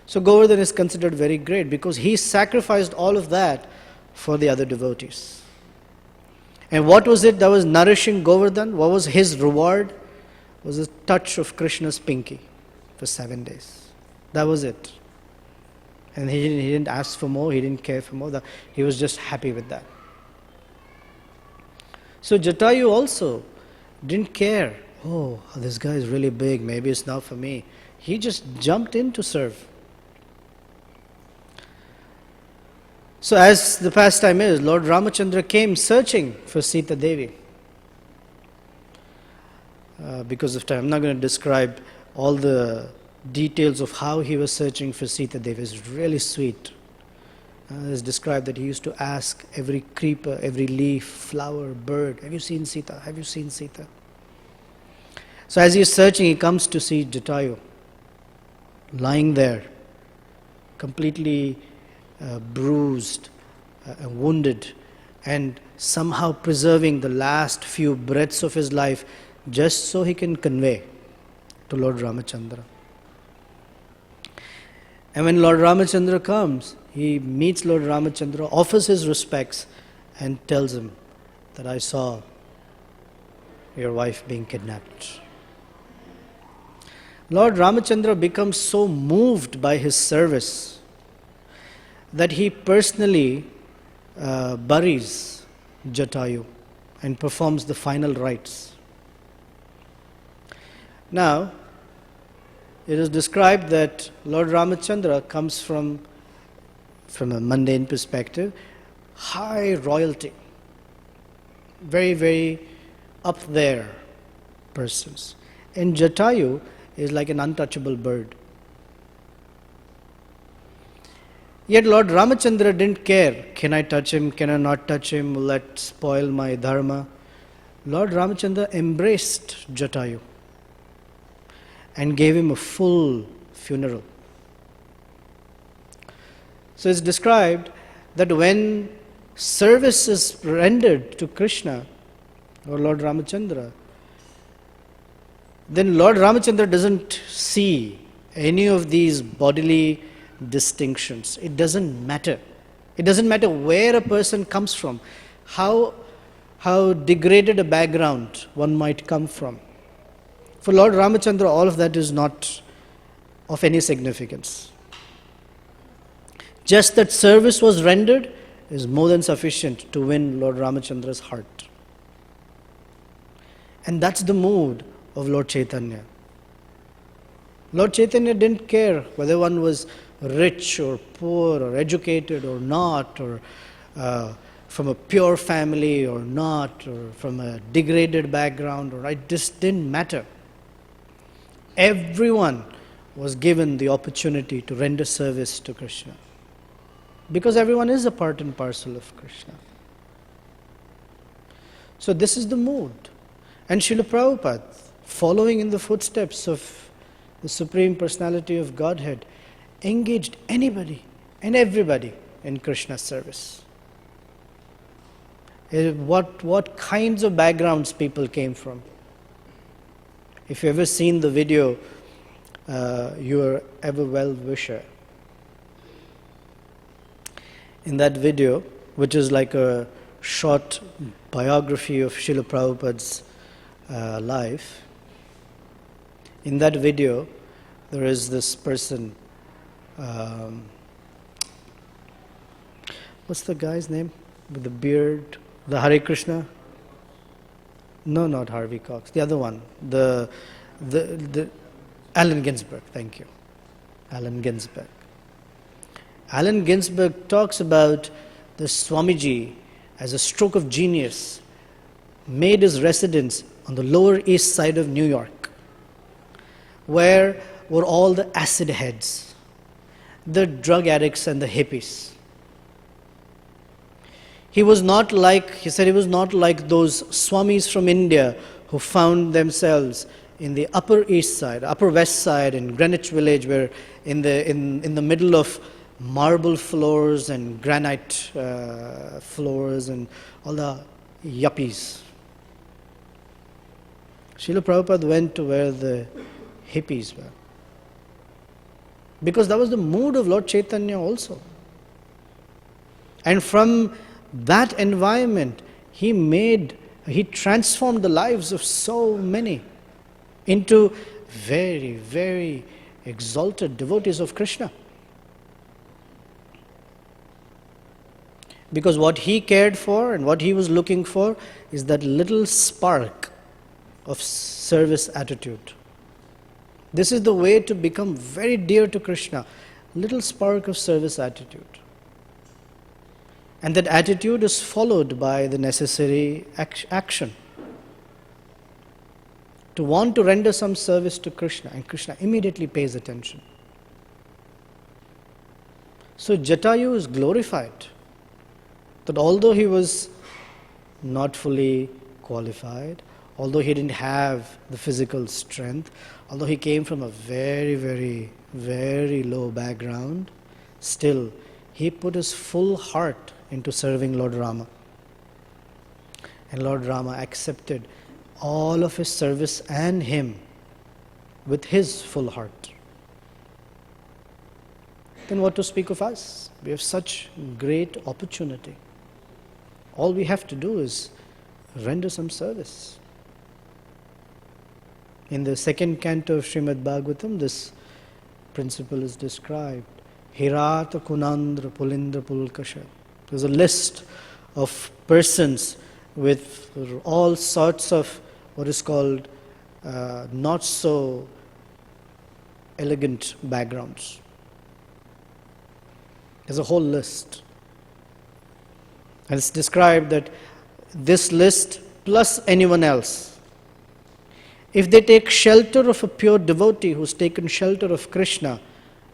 So Govardhan is considered very great because he sacrificed all of that for the other devotees. And what was it that was nourishing Govardhan? What was his reward? It was a touch of Krishna's pinky for 7 days. That was it. And he didn't ask for more, he didn't care for more. He was just happy with that. So Jatayu also didn't care. Oh, this guy is really big, maybe it's not for me. He just jumped in to serve. So as the pastime is, Lord Ramachandra came searching for Sita Devi. Because of time, I'm not going to describe all the details of how he was searching for Sita Devi. It's really sweet. It's described that he used to ask every creeper, every leaf, flower, bird, have you seen Sita? Have you seen Sita? So as he is searching, he comes to see Jatayu lying there, completely bruised, wounded, and somehow preserving the last few breaths of his life just so he can convey to Lord Ramachandra. And when Lord Ramachandra comes, he meets Lord Ramachandra, offers his respects, and tells him that I saw your wife being kidnapped. Lord Ramachandra becomes so moved by his service that he personally buries Jatayu and performs the final rites. Now, it is described that Lord Ramachandra comes from a mundane perspective, high royalty, very, very up there persons. And Jatayu is like an untouchable bird. Yet Lord Ramachandra didn't care, can I touch him, can I not touch him, will that spoil my dharma? Lord Ramachandra embraced Jatayu and gave him a full funeral. So it's described that when service is rendered to Krishna or Lord Ramachandra, then Lord Ramachandra doesn't see any of these bodily distinctions. It doesn't matter. It doesn't matter where a person comes from, how degraded a background one might come from. For Lord Ramachandra, all of that is not of any significance. Just that service was rendered is more than sufficient to win Lord Ramachandra's heart. And that's the mood of Lord Chaitanya. Lord Chaitanya didn't care whether one was rich or poor or educated or not, or from a pure family or not, or from a degraded background, or it just didn't matter. Everyone was given the opportunity to render service to Krishna, because everyone is a part and parcel of Krishna. So this is the mood. And Srila Prabhupada, following in the footsteps of the Supreme Personality of Godhead, engaged anybody and everybody in Krishna's service. What kinds of backgrounds people came from. If you've ever seen the video, Your Ever Well Wisher. In that video, which is like a short biography of Srila Prabhupada's life, in that video, there is this person, what's the guy's name with the beard, the Hare Krishna? No, not Harvey Cox. The other one, the Allen Ginsberg. Thank you, Allen Ginsberg. Allen Ginsberg talks about the Swamiji as a stroke of genius, made his residence on the Lower East Side of New York, where were all the acid heads, the drug addicts and the hippies. He said he was not like those Swamis from India who found themselves in the Upper East Side, Upper West Side in Greenwich Village, where in the middle of marble floors and granite floors and all the yuppies. Srila Prabhupada went to where the hippies were, because that was the mood of Lord Chaitanya also. And from that environment, he transformed the lives of so many into very, very exalted devotees of Krishna. Because what he cared for and what he was looking for is that little spark of service attitude. This is the way to become very dear to Krishna. Little spark of service attitude. And that attitude is followed by the necessary action. To want to render some service to Krishna, and Krishna immediately pays attention. So Jatayu is glorified, that although he was not fully qualified, although he didn't have the physical strength, although he came from a very, very, very low background, still he put his full heart into serving Lord Rama. And Lord Rama accepted all of his service and him with his full heart. Then what to speak of us? We have such great opportunity. All we have to do is render some service. In the second canto of Srimad Bhagavatam, this principle is described. Hirata Kunandra Pulindra Pulkasha. There's a list of persons with all sorts of what is called not so elegant backgrounds. There's a whole list. And it's described that this list plus anyone else, if they take shelter of a pure devotee who's taken shelter of Krishna,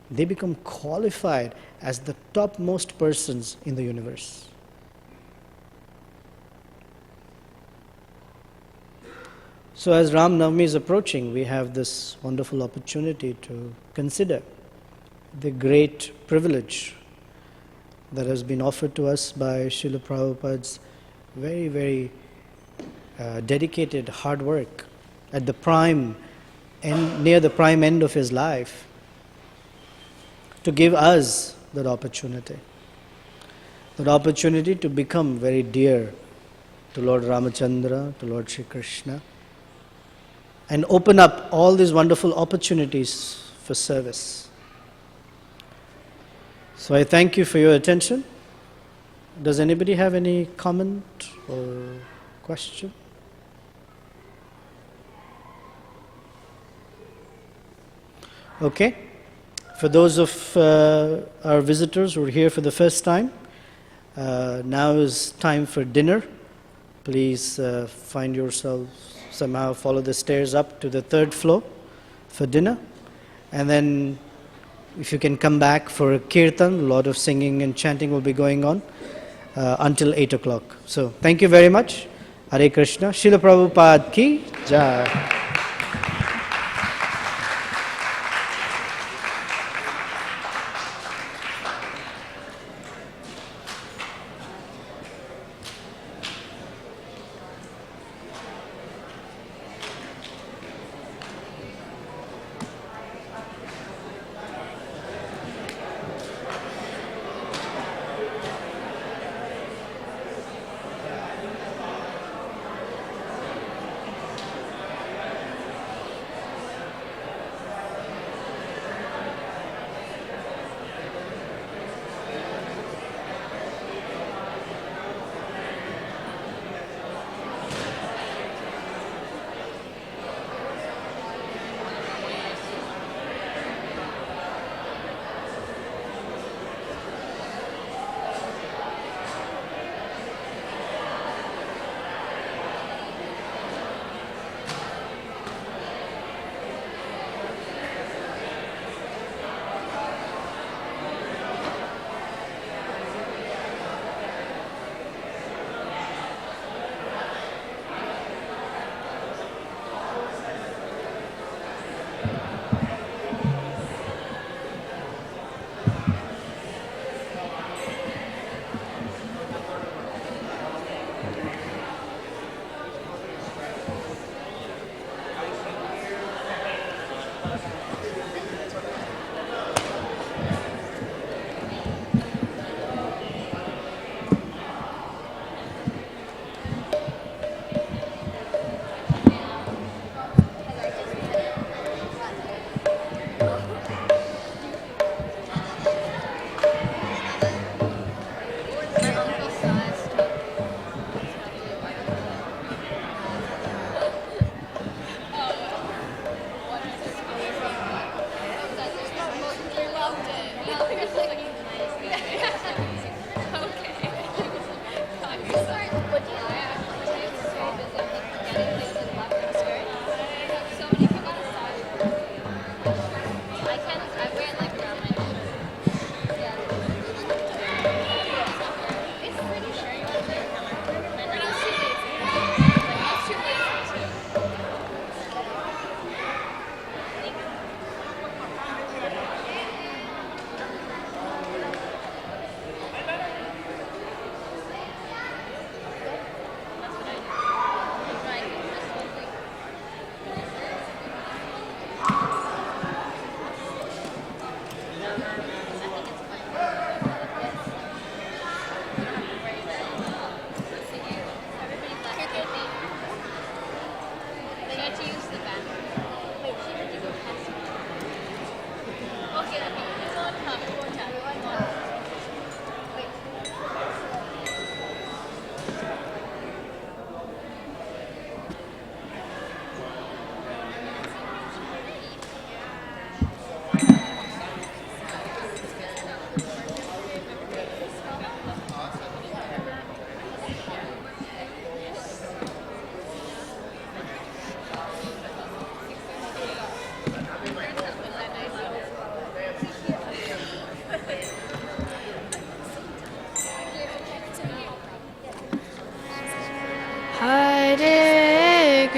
they become qualified as the topmost persons in the universe. So as Ram Navami is approaching, we have this wonderful opportunity to consider the great privilege that has been offered to us by Srila Prabhupada's very, very dedicated hard work at the prime end, near the prime end of his life, to give us that opportunity to become very dear to Lord Ramachandra, to Lord Shri Krishna, and open up all these wonderful opportunities for service. So I thank you for your attention. Does anybody have any comment or question? Okay. For those of our visitors who are here for the first time, now is time for dinner. Please find yourselves somehow, follow the stairs up to the third floor for dinner. And then if you can come back for a kirtan, a lot of singing and chanting will be going on until 8 o'clock. So thank you very much. Hare Krishna. Srila Prabhupada ki jai.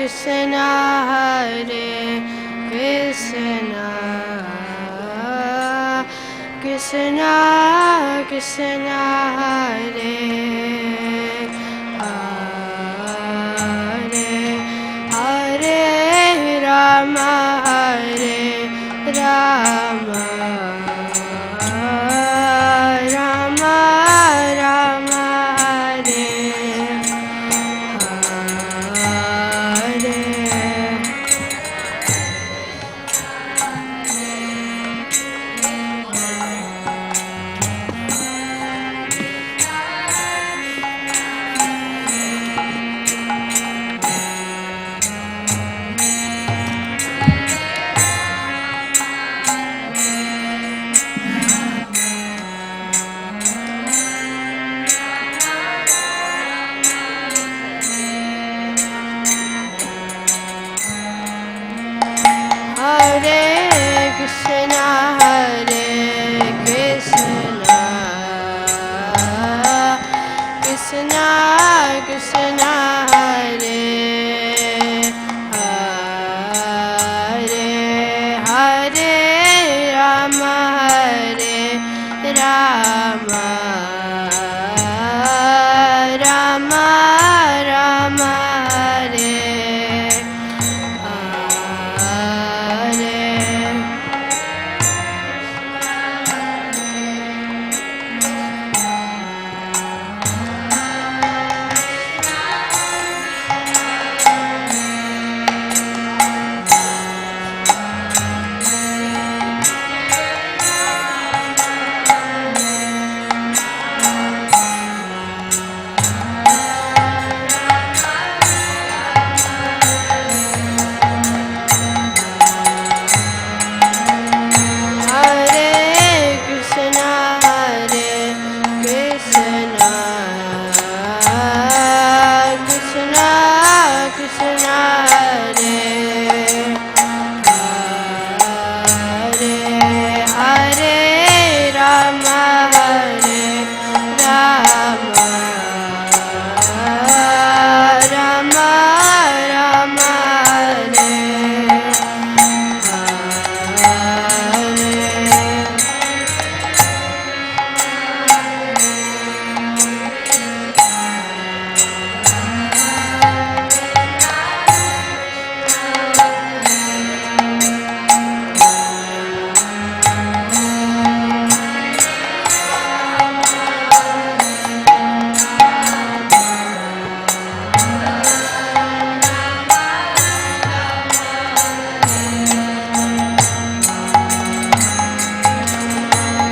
Krishna, Hare Krishna, Krishna Krishna, Hare Hare, Hare Rama, Hare Rama, Rama Rama, Hare Hare. Hare Krishna, Hare Krishna, Krishna Krishna, Hare Hare, Hare Rama, Hare Rama, Rama Rama, Hare Hare. Hare Krishna, Hare Krishna, Krishna Krishna, Hare Hare, Hare Rama, Hare Rama, Rama Rama, Hare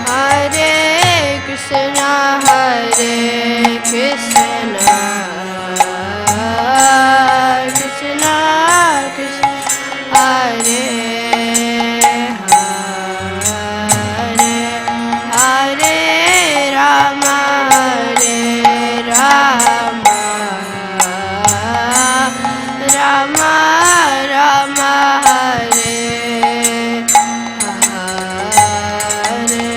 Hare Krishna, Hare Krishna, Krishna Krishna, Hare Hare, Hare Rama, Hare Rama, Rama Rama, Hare Hare.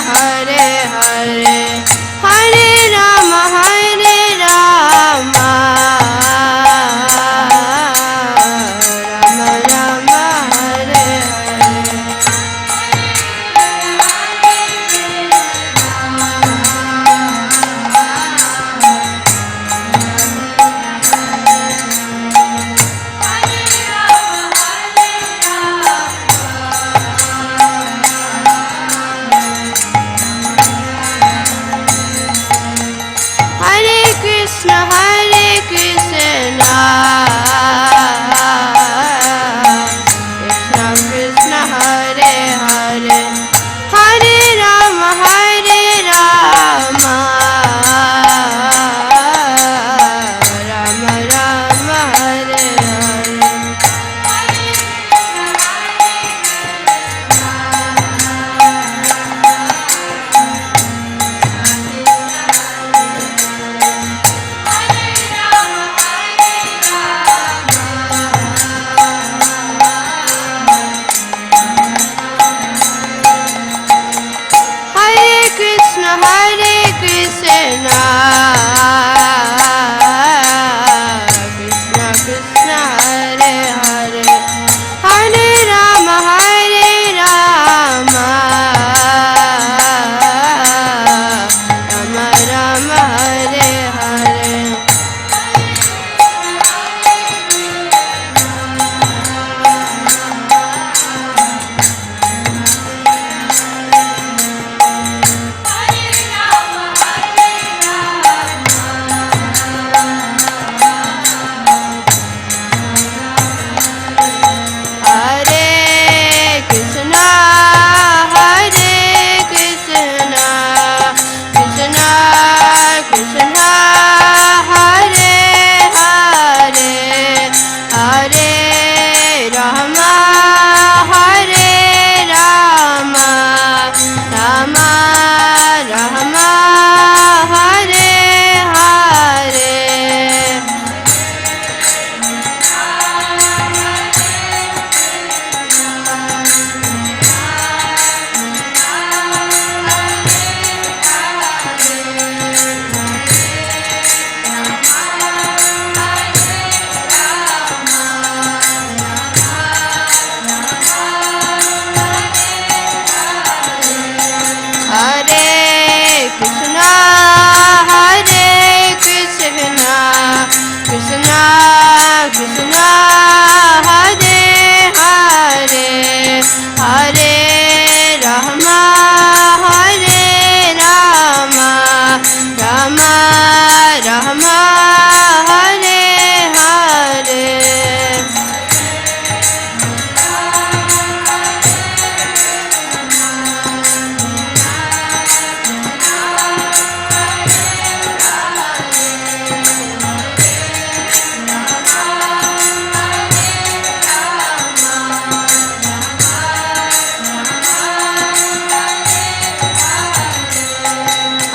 Hare Hare Hare Rama Rama Rama Hare Hare Hare Krishna Krishna Krishna Hare Hare Hare Rama Rama Rama Hare Hare Hare Krishna Krishna Krishna Hare Hare Hare Rama Rama Rama Hare Hare Hare Krishna Krishna Krishna Hare Hare Hare Rama Rama Rama Rama Hare Hare Hare Krishna Krishna Krishna Krishna Hare Hare Hare Rama Rama Rama Rama Hare Hare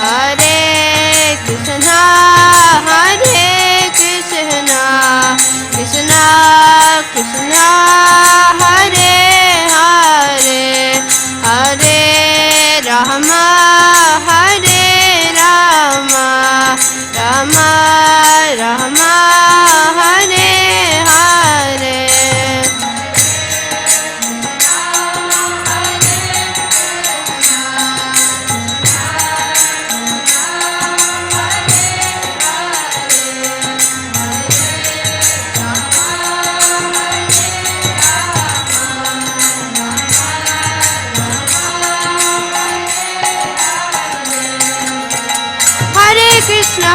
Hare Krishna Krishna Krishna Krishna Hare Hare Hare Rama Rama Rama Rama Hare Hare Hare Krishna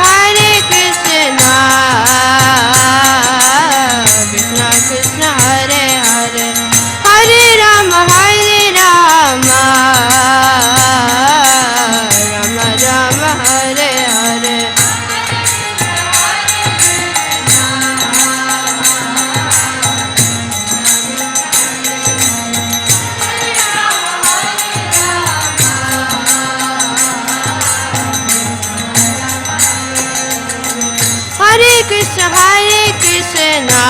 Krishna Krishna Krishna Hare Hare Hare Rama Rama Rama Rama Hare Hare Hare Krishna Krishna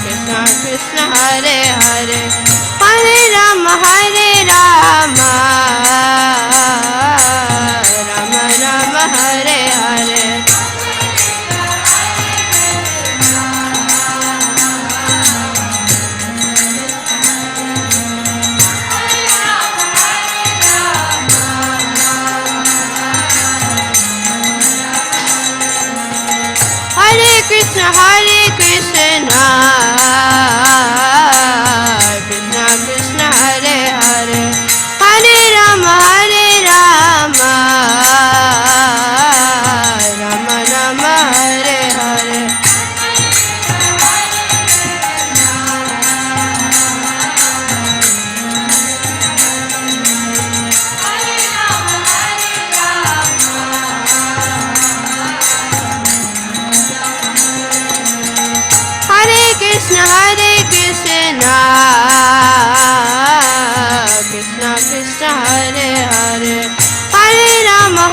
Krishna Krishna Hare Hare Hare Rama Krishna, Hare Krishna, Krishna Krishna, Hare Hare, Hare Rama, Rama Rama, Hare Hare. Hare Krishna, Krishna Krishna, Hare Hare, Hare Rama,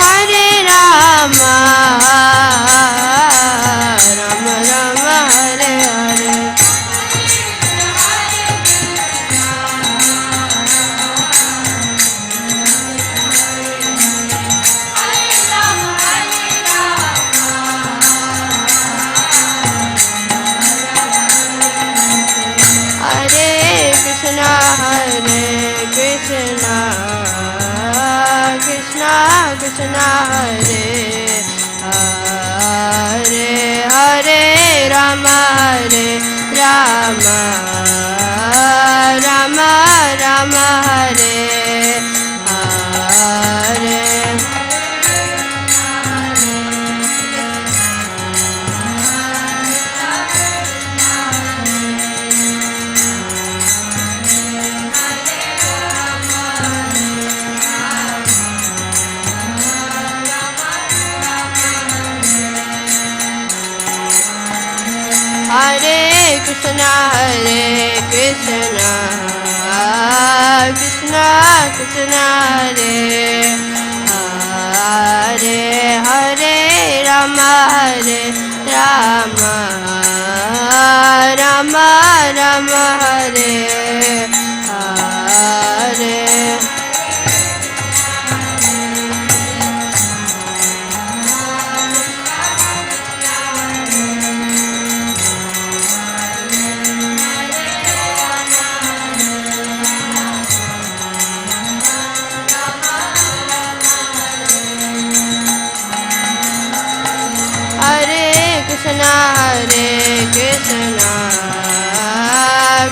Rama Rama, Hare Hare. Hare Krishna, Krishna Krishna, Hare Hare, Hare Rama, Rama Rama, Hare Hare. Hare Krishna, Krishna Krishna, Hare Hare, Hare Rama, Rama Rama, Hare Hare. Hare Krishna,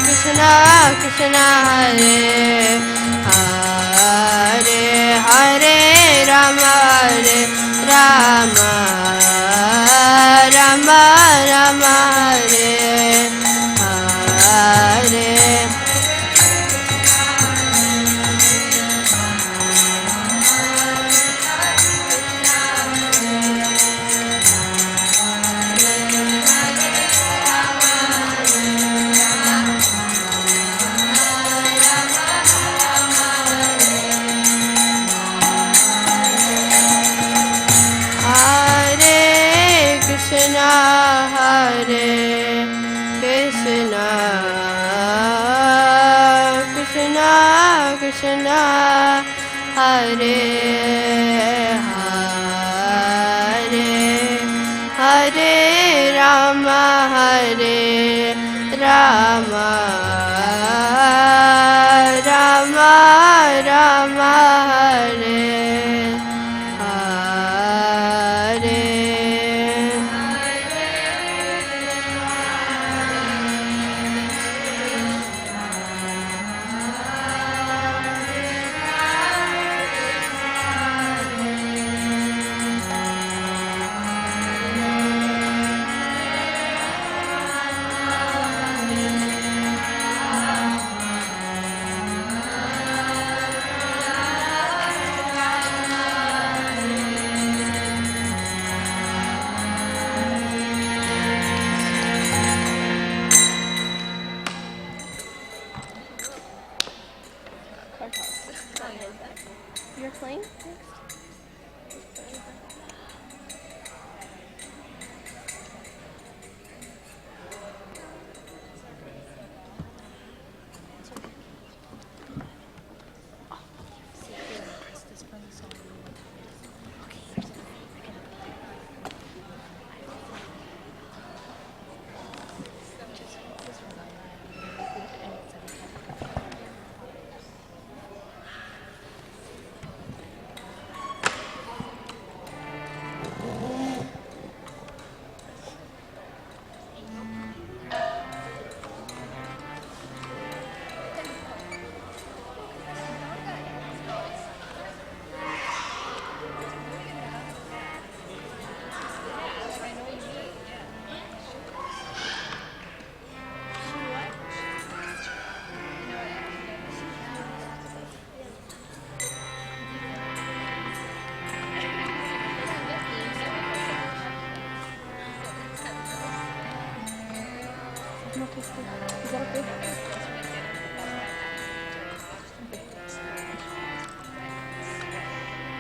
Krishna Krishna, Hare Hare, Hare Rama, Rama Rama, Hare Hare. Krishna, Hare Hare, Hare Rama, Rama Rama, Hare Hare. You're playing?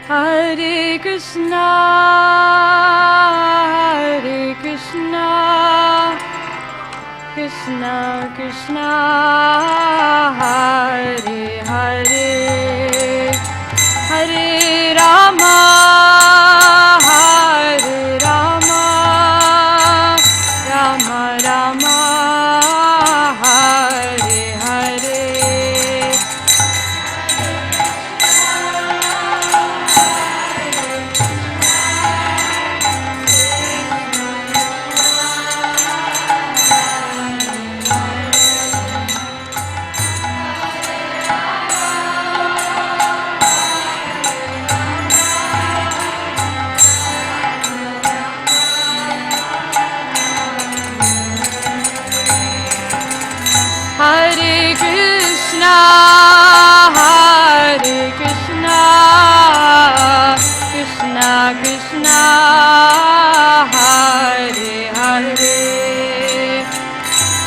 Hare Krishna, Hare Krishna, Krishna Krishna, Hare Hare, Hare Rama, Hare Rama, Rama Rama, Hare Hare. Hare Krishna, Hare Krishna, Krishna Krishna, Hare Hare,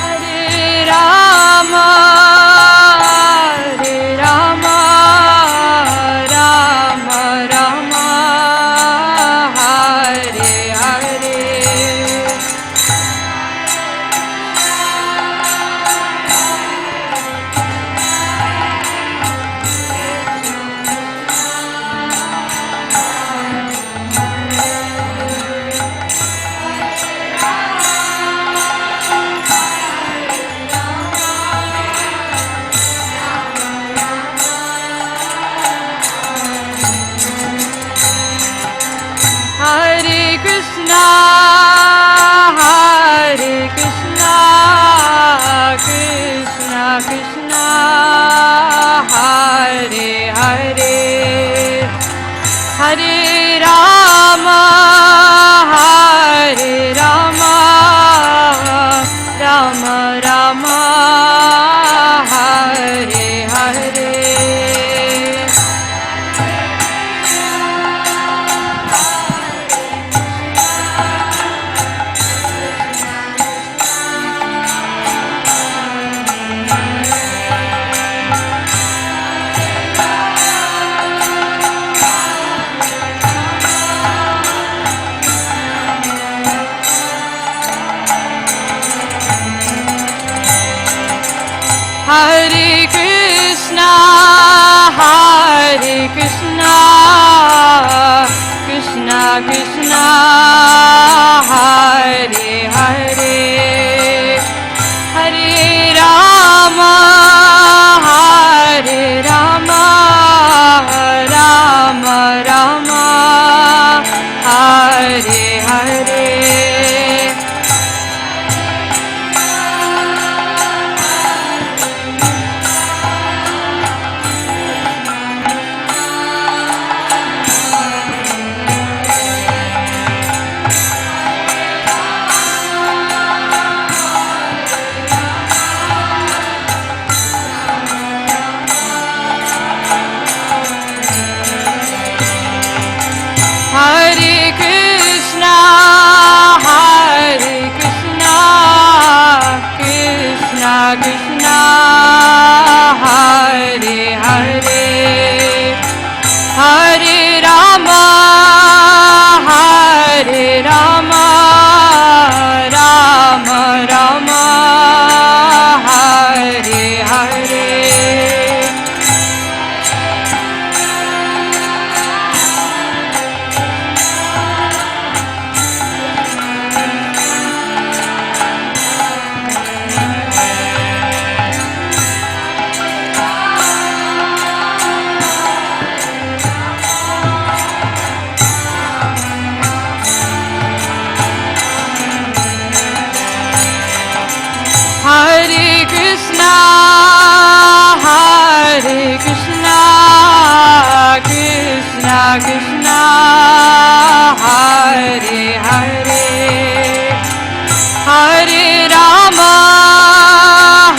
Hare Rama, Hare Rama, Rama Rama, Hare Hare. Hare Krishna, Hare Krishna, Krishna Krishna, Hare Hare, Hare Rama, Hare Rama, Rama Rama, Hare Hare. Hare Krishna, Hare Krishna, Krishna Krishna, Hare Hare, Hare Rama, Hare Rama, Rama Rama, Hare Hare. Hare Krishna, Hare Krishna, Krishna Krishna, Hare Hare, Hare Rama, Hare Rama, Rama Rama, Hare Hare. Hare Krishna, Hare Krishna, Krishna Krishna, Hare Hare, Hare Rama,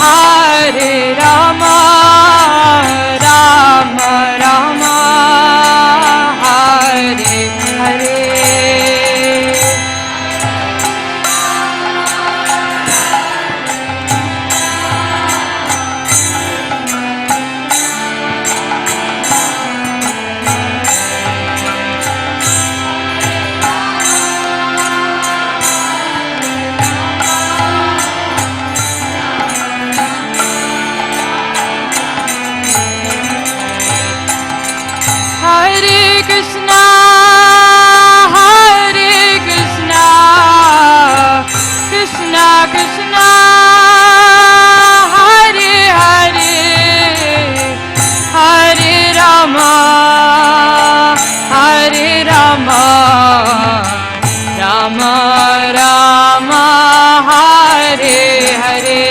Hare Rama, Rama Rama, Hare Hare. Krishna, Hare Krishna, Krishna Krishna, Hare Hare, Hare Rama, Hare Rama, Rama Rama, Hare Hare.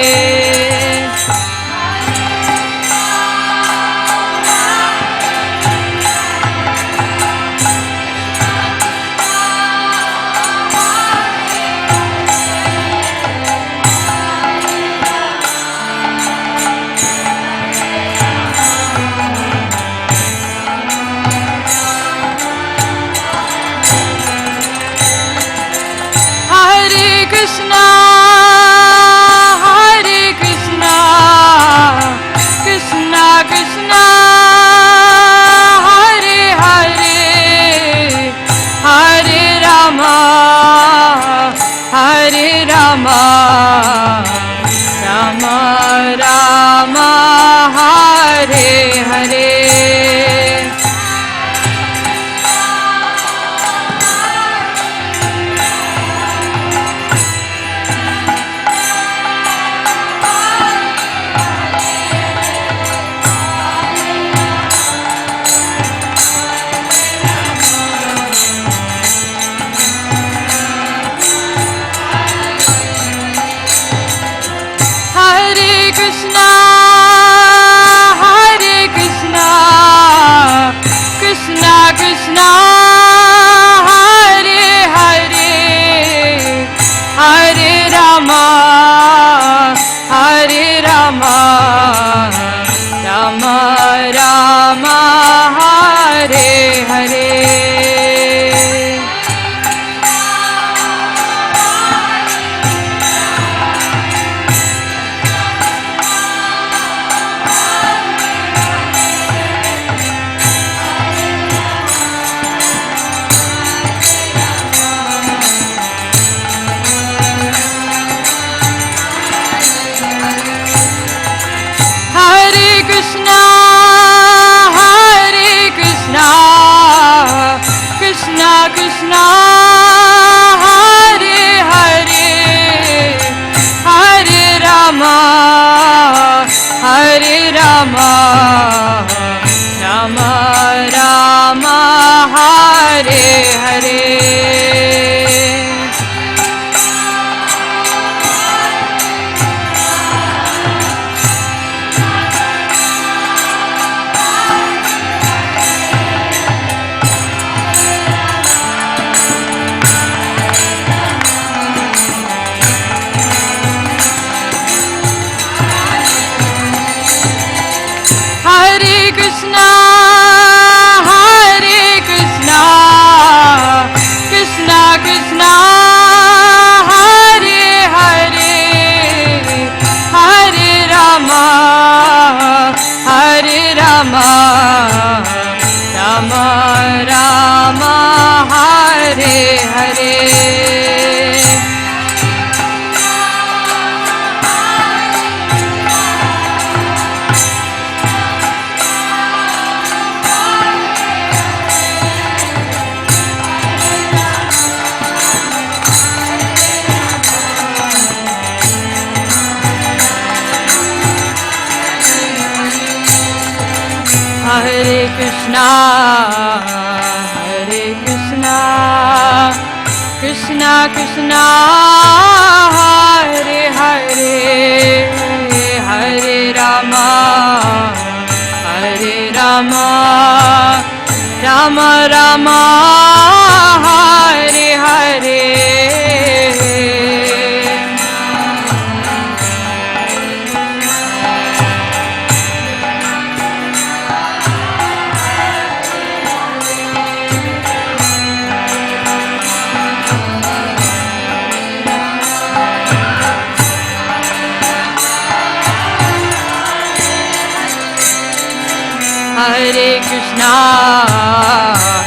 Hare Krishna, Hare Krishna, Krishna Krishna, Hare Hare, Hare Rama, Hare Rama, Rama Rama, Hare Hare. Hare Krishna, Hare Krishna, Krishna Krishna, Hare Hare, Hare Rama, Hare Rama, Rama Rama, Hare Hare. Hare Krishna, Hare Krishna, Krishna Krishna, Hare Hare, Hare Rama, Hare Rama, Rama Rama, Hare Hare. Hare Krishna, Hare Krishna, Krishna Krishna, Hare Hare, Hare Rama, Hare Rama, Rama Rama, Hare Hare. Hare Krishna, Hare Krishna, Krishna Krishna, Hare Hare, Hare Rama, Hare Rama, Rama Rama, Hare Hare. Hare Krishna,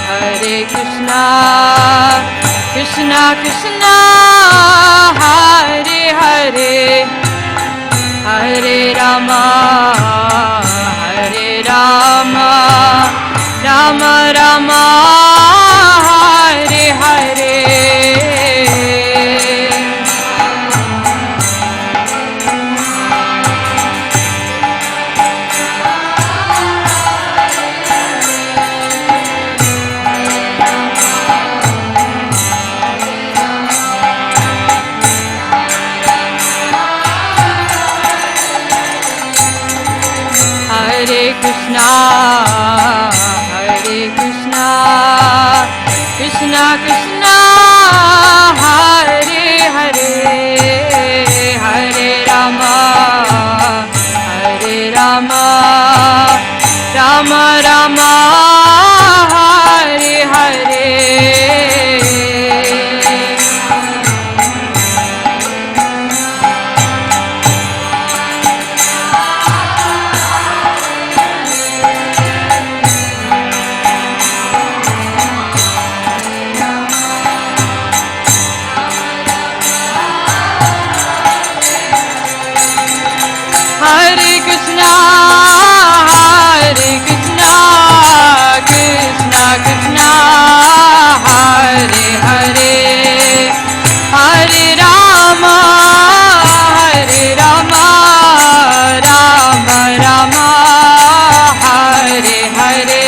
Hare Krishna, Krishna Krishna, Hare Hare, Hare Rama, Hare Rama, Rama Rama, Krishna, Hare Krishna, Krishna Krishna, Hare Hare, Hare Rama, Hare Rama, Rama Rama, Hare Hare. Hare Krishna, Hare Krishna, Krishna Krishna, Hare Hare, Hare Rama, Hare Rama, Rama Rama, Hare Hare.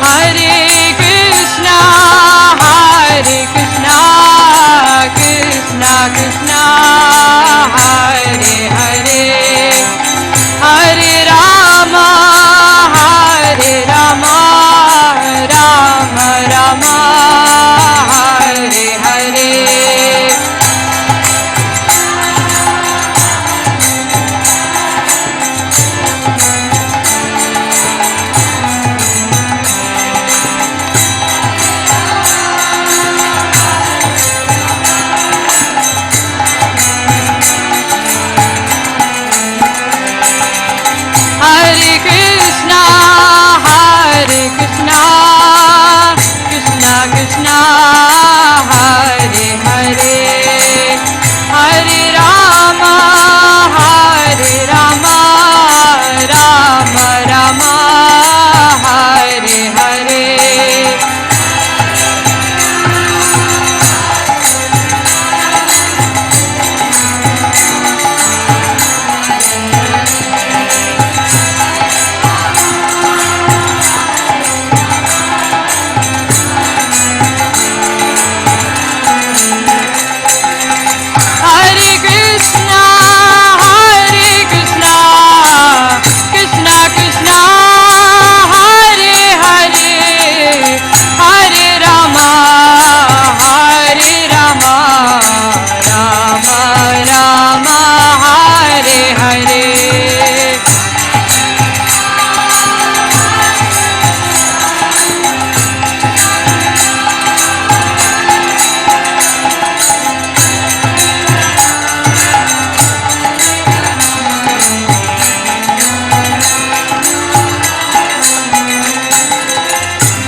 Hare Krishna, Hare Krishna, Krishna Krishna, Hare Hare, Hare Rama, Hare Rama, Rama Rama, Hare Hare. Hare Krishna, Hare Krishna, Krishna Krishna, Hare Hare, Hare Rama, Hare Rama, Rama Rama, Hare Hare. Hare Krishna, Hare Krishna, Krishna Krishna, Hare Hare, Hare Rama, Hare Rama, Rama Rama, Hare Hare.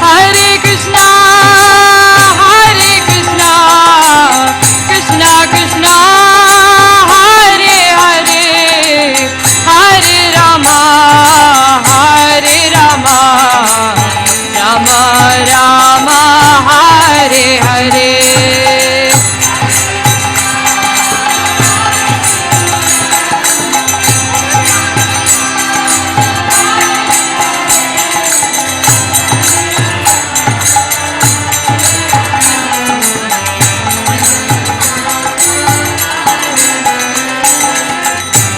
Hare Krishna, Hare Krishna, Krishna Krishna, Hare Hare, Hare Rama, Hare Rama, Rama Rama, Hare Hare.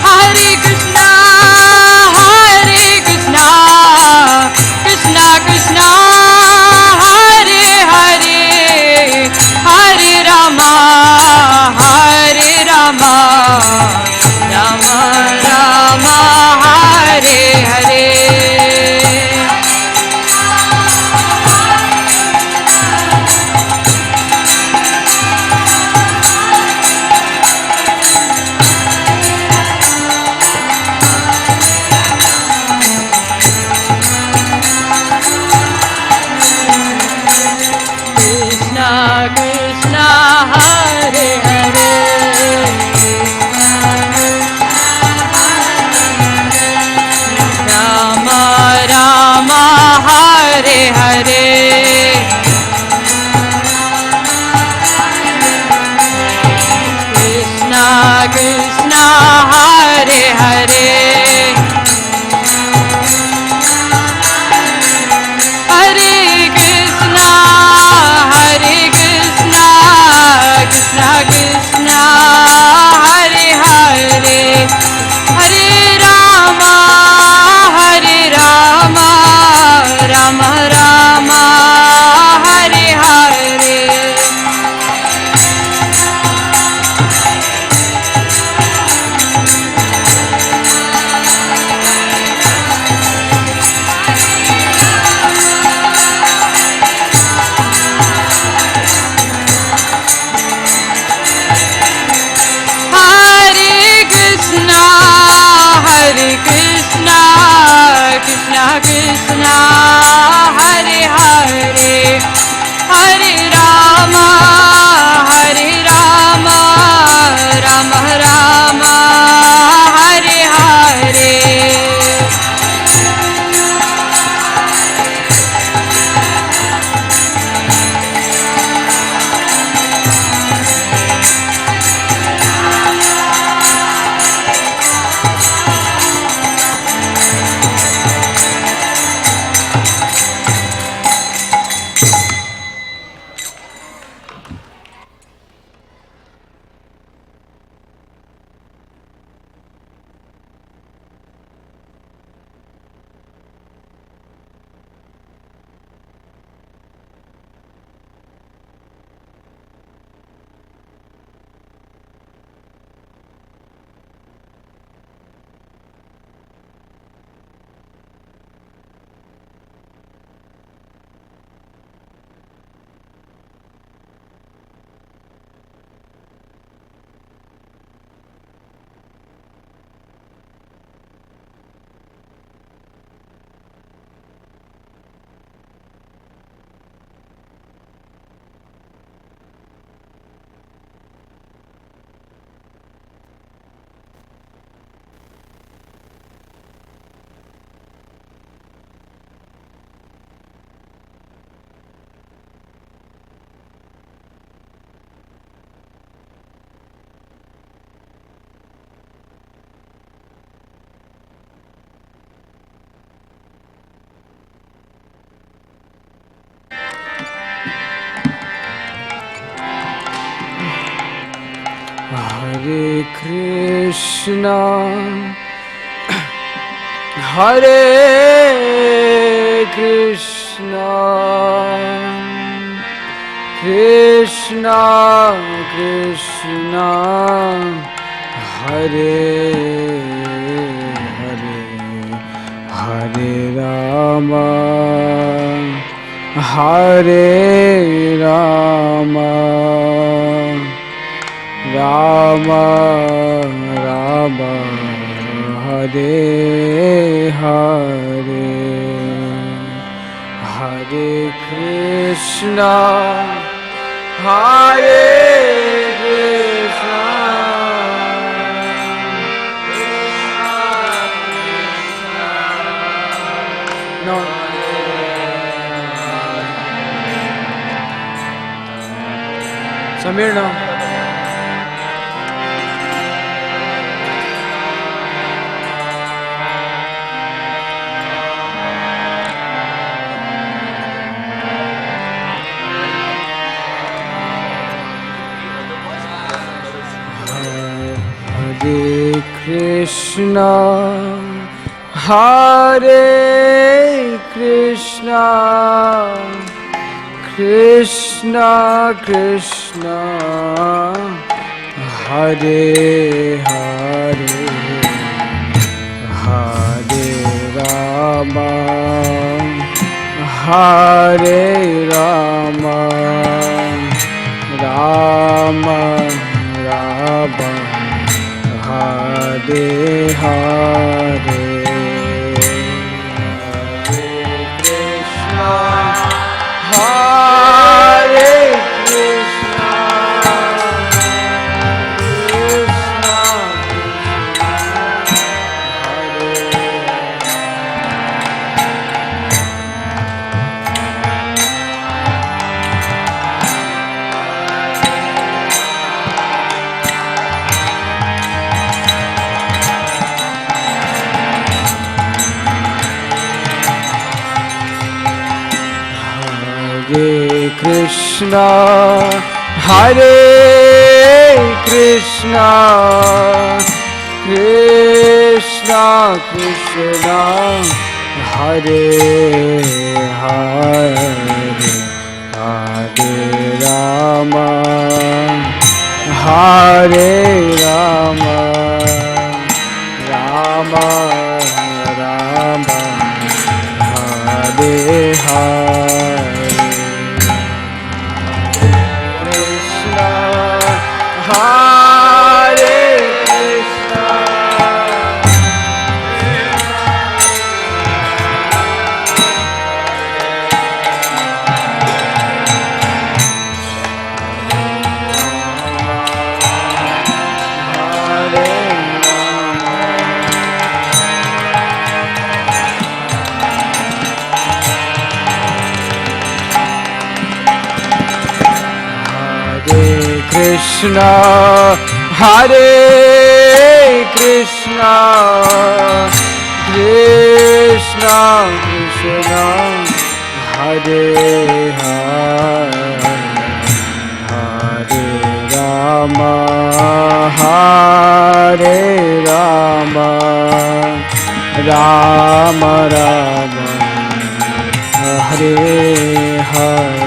Hare Krishna, Hare Krishna, Krishna Krishna, Hare Hare, Hare Rama, Hare Rama, Rama Rama, Hare Hare. Krishna Krishna, Hare Hare, Rama Rama, Hare Hare, Krishna Hare Krishna, Hare Krishna, Krishna Krishna, Hare Hare, Hare Rama, Hare Rama, Rama Rama, Hare Hare, Hare Krishna, Hare Krishna, no. Samir, no. Hare Krishna, Hare Krishna, Krishna Krishna, Hare Hare, Hare Rama, Hare Rama, Rama Rama, Hare Hare, Hare Krishna, Krishna Krishna, Hare Krishna, Krishna Krishna, Hare Hare, Hare Rama, Hare Rama, Rama Rama, Hare Hare. Hare Krishna, Krishna, Hare Krishna, Krishna Krishna, Hare Hare, Hare Rama, Hare Rama, Rama Rama, Hare Hare.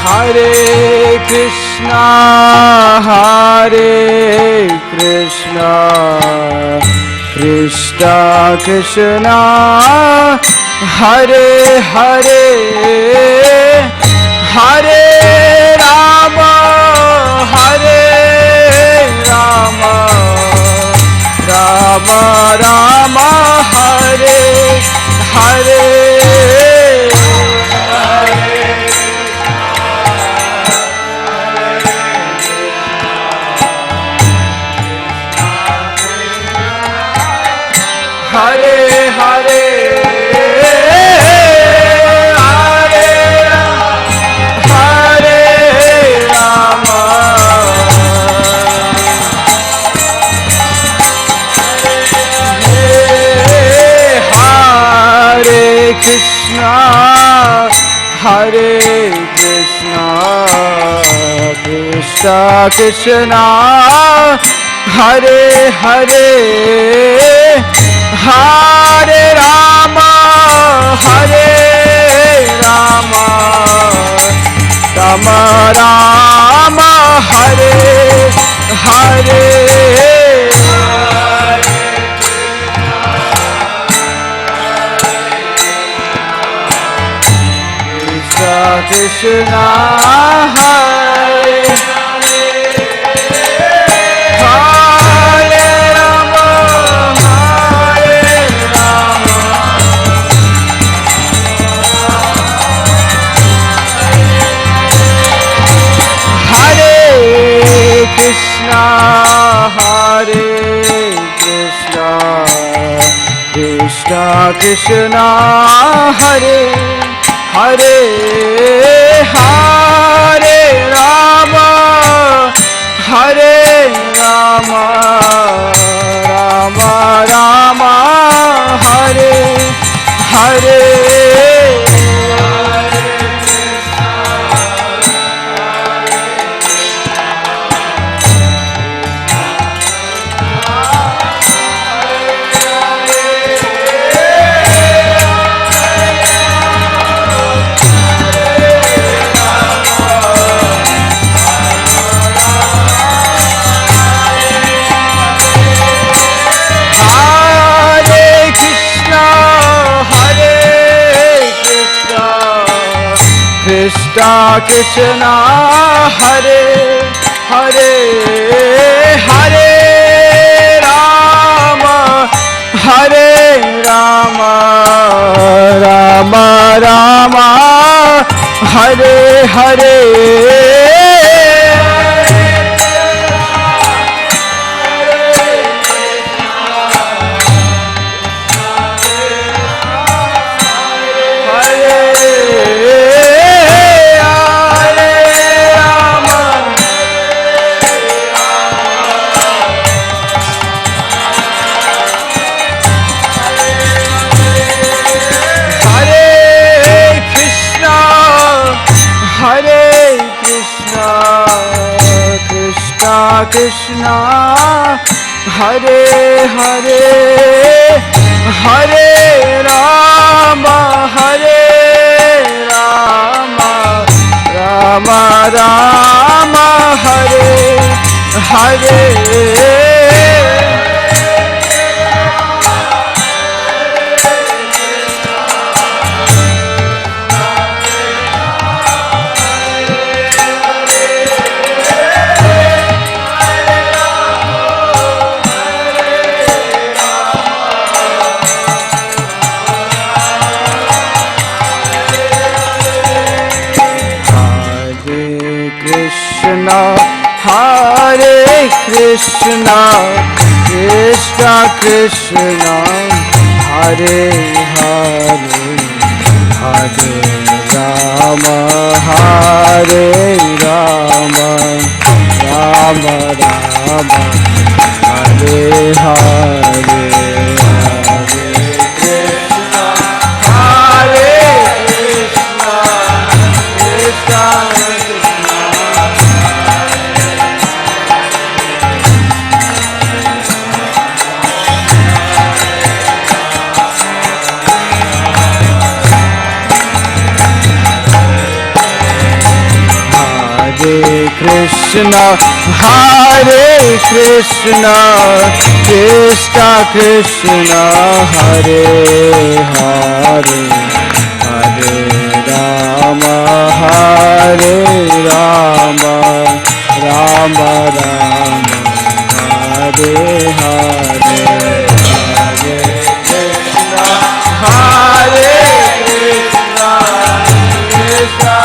Hare Krishna, Hare Krishna, Krishna Krishna, Hare Hare, Hare Rama, Hare Rama, Rama Rama, Hare Hare. Hare Hare Krishna, Hare Krishna, Krishna Krishna, Hare Hare, Hare Rama, Hare Rama, Rama Rama, Hare Hare. Krishna Hare Hare Rama Hare Rama Hare Krishna Hare Krishna Krishna Krishna Hare Hare Hare Rama Hare Rama Rama Rama Hare Hare Krishna Krishna Hare Hare Hare Rama Hare Rama Rama Rama Hare Hare Krishna Hare Hare Hare Rama Hare Rama Rama Rama Hare Hare Hare Krishna Krishna Krishna Hare Hare Hare Rama Hare Rama Rama Rama Hare Hare Hare Krishna Hare Krishna Krishna Krishna Hare Krishna Krishna Krishna Hare Hare Hare Rama Hare Rama Rama Rama Hare Hare Hare Krishna Hare Krishna Krishna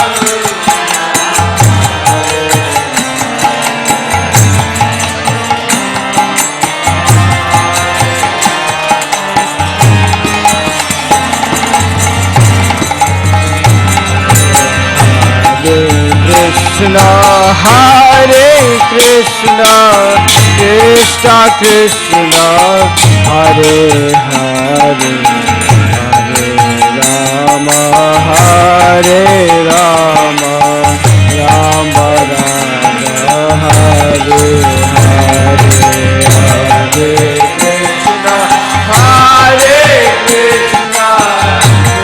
Krishna, Hare Krishna, Krishna Krishna, Hare Hare, Hare Rama, Hare Rama, Rama Rama, Hare Hare, Hare Krishna, Hare Krishna,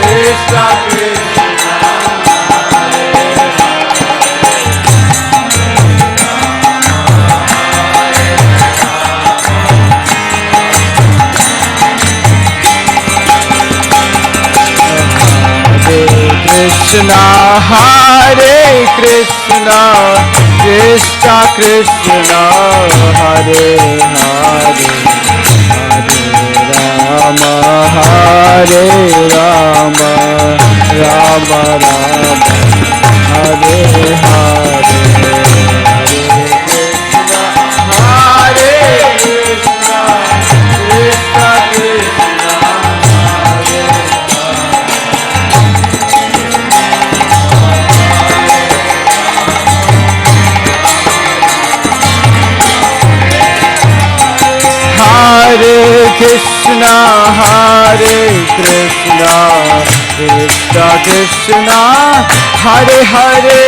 Krishna Krishna. Krishna, Hare Krishna, Krishna Krishna, Hare Hare, Hare Rama, Hare Rama, Rama Rama, Hare Hare, Hare Krishna, Krishna Krishna. Hare Krishna, Hare Krishna, Krishna Krishna, Hare Hare,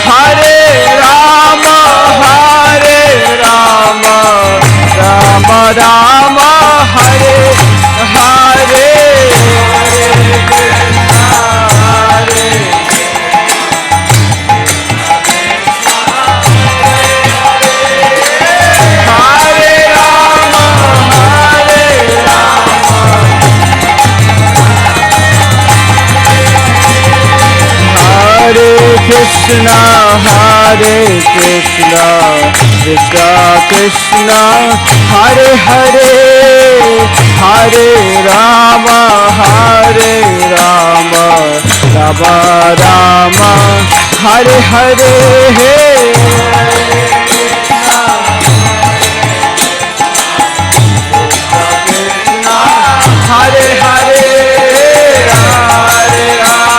Hare Rama, Hare Rama, Rama Rama, Hare Hare, Hare Krishna, Hare Krishna, Hare Krishna, Krishna Krishna, Hare Hare, Hare Rama, Hare Rama, Rama Rama, Hare Hare, Hare Hare, Hare Rama,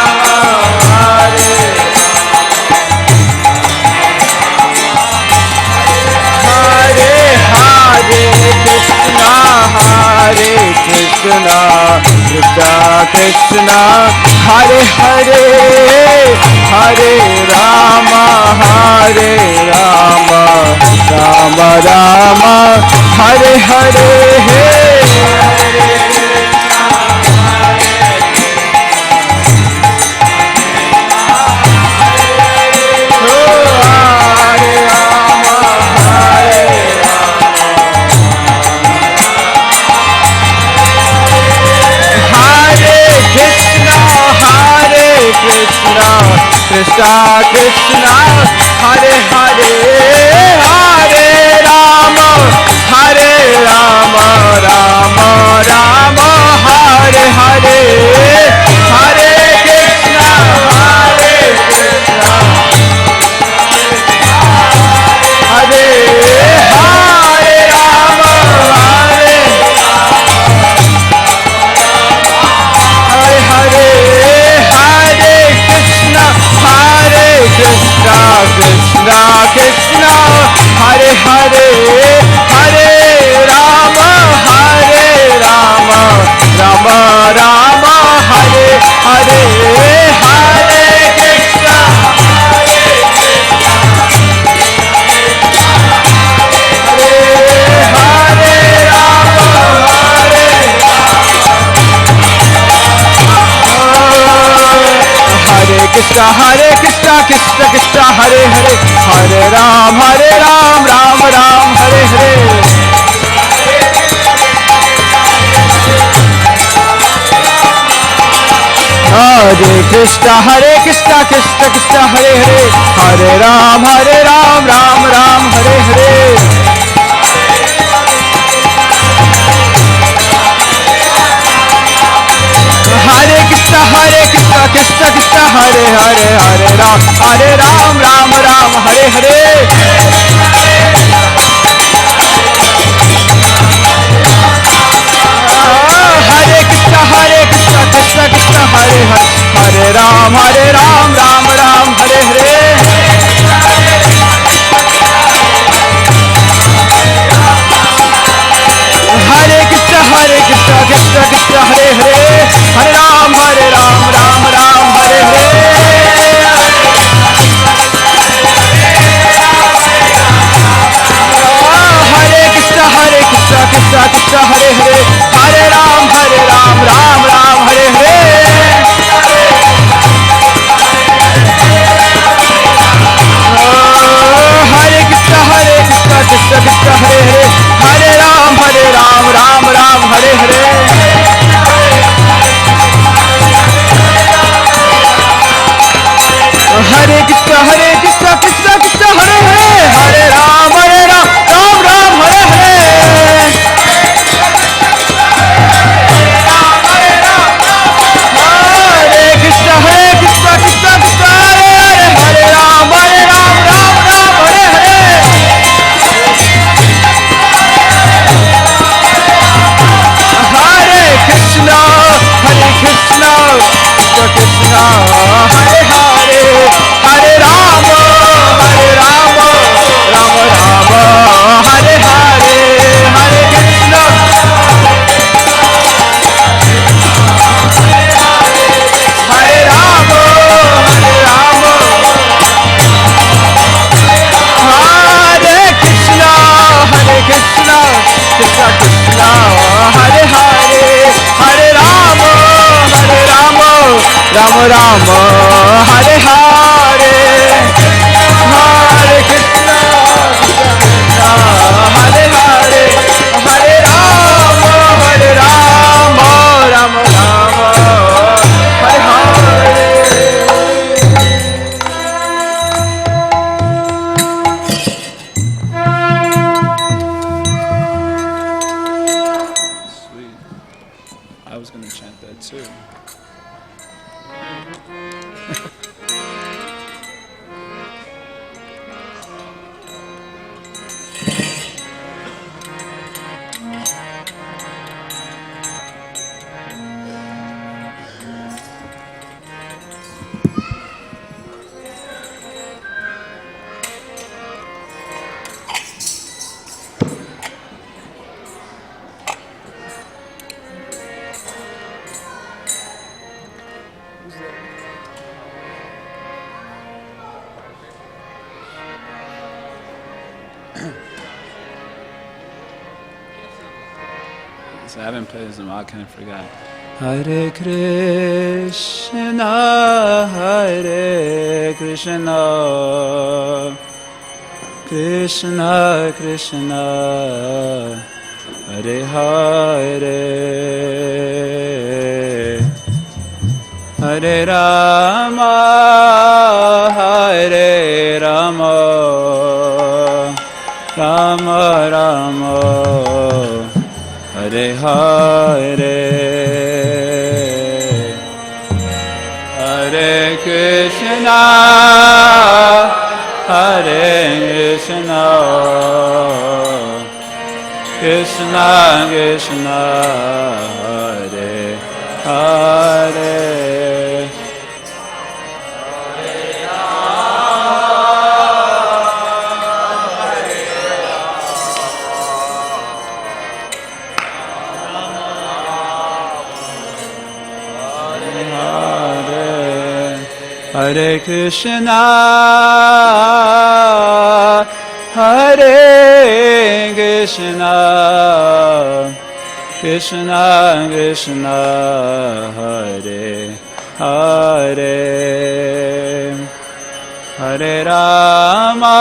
Hare Krishna, Krishna Krishna, Hare Hare, Hare Rama, Hare Rama, Rama Rama, Hare Hare, Krishna Krishna, Hare Hare, Hare Rama, Hare Rama, Rama Rama, Hare Hare, Hare Krishna, Hare Krishna, Hare Hare Rama, Hare Hare Hare, Hare Krishna, Hare Krishna, Krishna Krishna, Hare Hare, Hare Rama, Hare Rama, Rama Rama, Hare Hare, Hare Krishna, Hare Krishna, Hare Hare Rama, Hare Hare Krishna, Hare Krishna, Krishna Krishna, Hare Hare, Hare Ram, Ram Ram, Hare Hare. Hare Krishna, Krishna Krishna, Hare Hare, Hare Ram, Ram Ram, Hare Hare. Hare Krishna, Krishna Krishna, Hare Hare, Hare Ram, Ram Ram, Hare Hare. Hare Krishna, Krishna Krishna, Hare Hare, Hare Ram, Ram Ram, Hare Hare. Hare Krishna Krishna Krishna Hare Hare Hare Ram Ram Ram Hare Hare Hare Krishna Krishna Krishna Hare Hare Hare Ram Ram Ram Hare Hare Hare Krishna Krishna Krishna Hare Hare Hare Ram Ram Ram Hare Hare Hare Krishna Krishna Krishna Hare Hare Hare Ram Ram Ram Hare Hare Hare Krishna Krishna Krishna Hare Hare Hare Ram Ram Hare Hare Hare Krishna Krishna Krishna Hare Hare Hare Rama Rama Hare Hare Hare Krishna Hare Rama Hare Krishna Krishna Krishna Hare Hare Hare Rama Rama Hare Hare Hare Krishna Krishna Hare Hare Hare Rama Rama Hare Hare Sweet. I was going to chant that too. So I haven't played this in a while, I kind of forgot. Hare Krishna, Krishna Krishna, Hare Hare, Hare Rama, Rama Rama, Hare Hare, Hare Krishna, Krishna Krishna, Hare Hare. Hare Krishna, Hare Krishna, Krishna Krishna, Hare Hare, Hare Rama,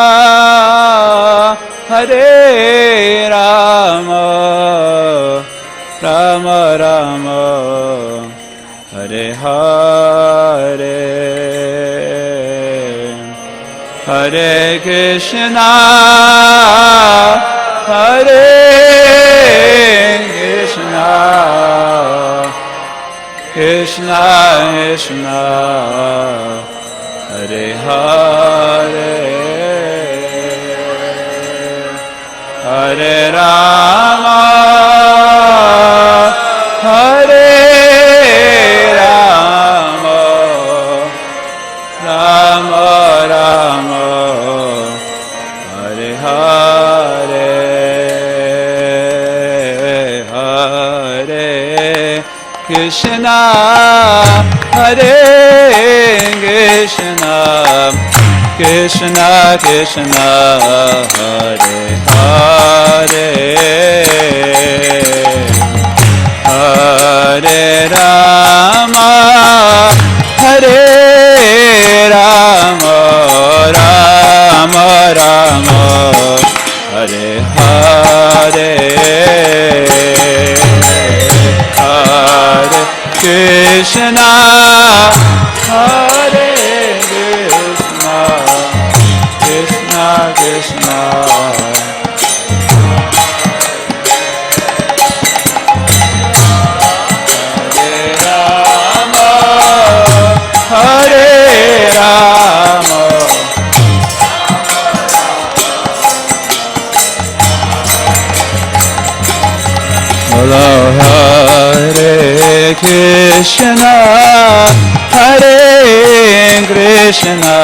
Rama Rama, Hare Hare. Hare Krishna, Hare Krishna, Krishna Krishna, Hare Hare, Hare Rama, Hare Rama, Rama Rama, Hare Hare, Hare Krishna, Hare Krishna, Krishna Krishna, Hare Hare, Hare Rama, Hare Rama, Rama Rama, Hare Hare, Hare Krishna, Hare Krishna, Krishna Krishna, Hare Rama, Hare Rama, Bolo Hare Krishna, Hare Krishna,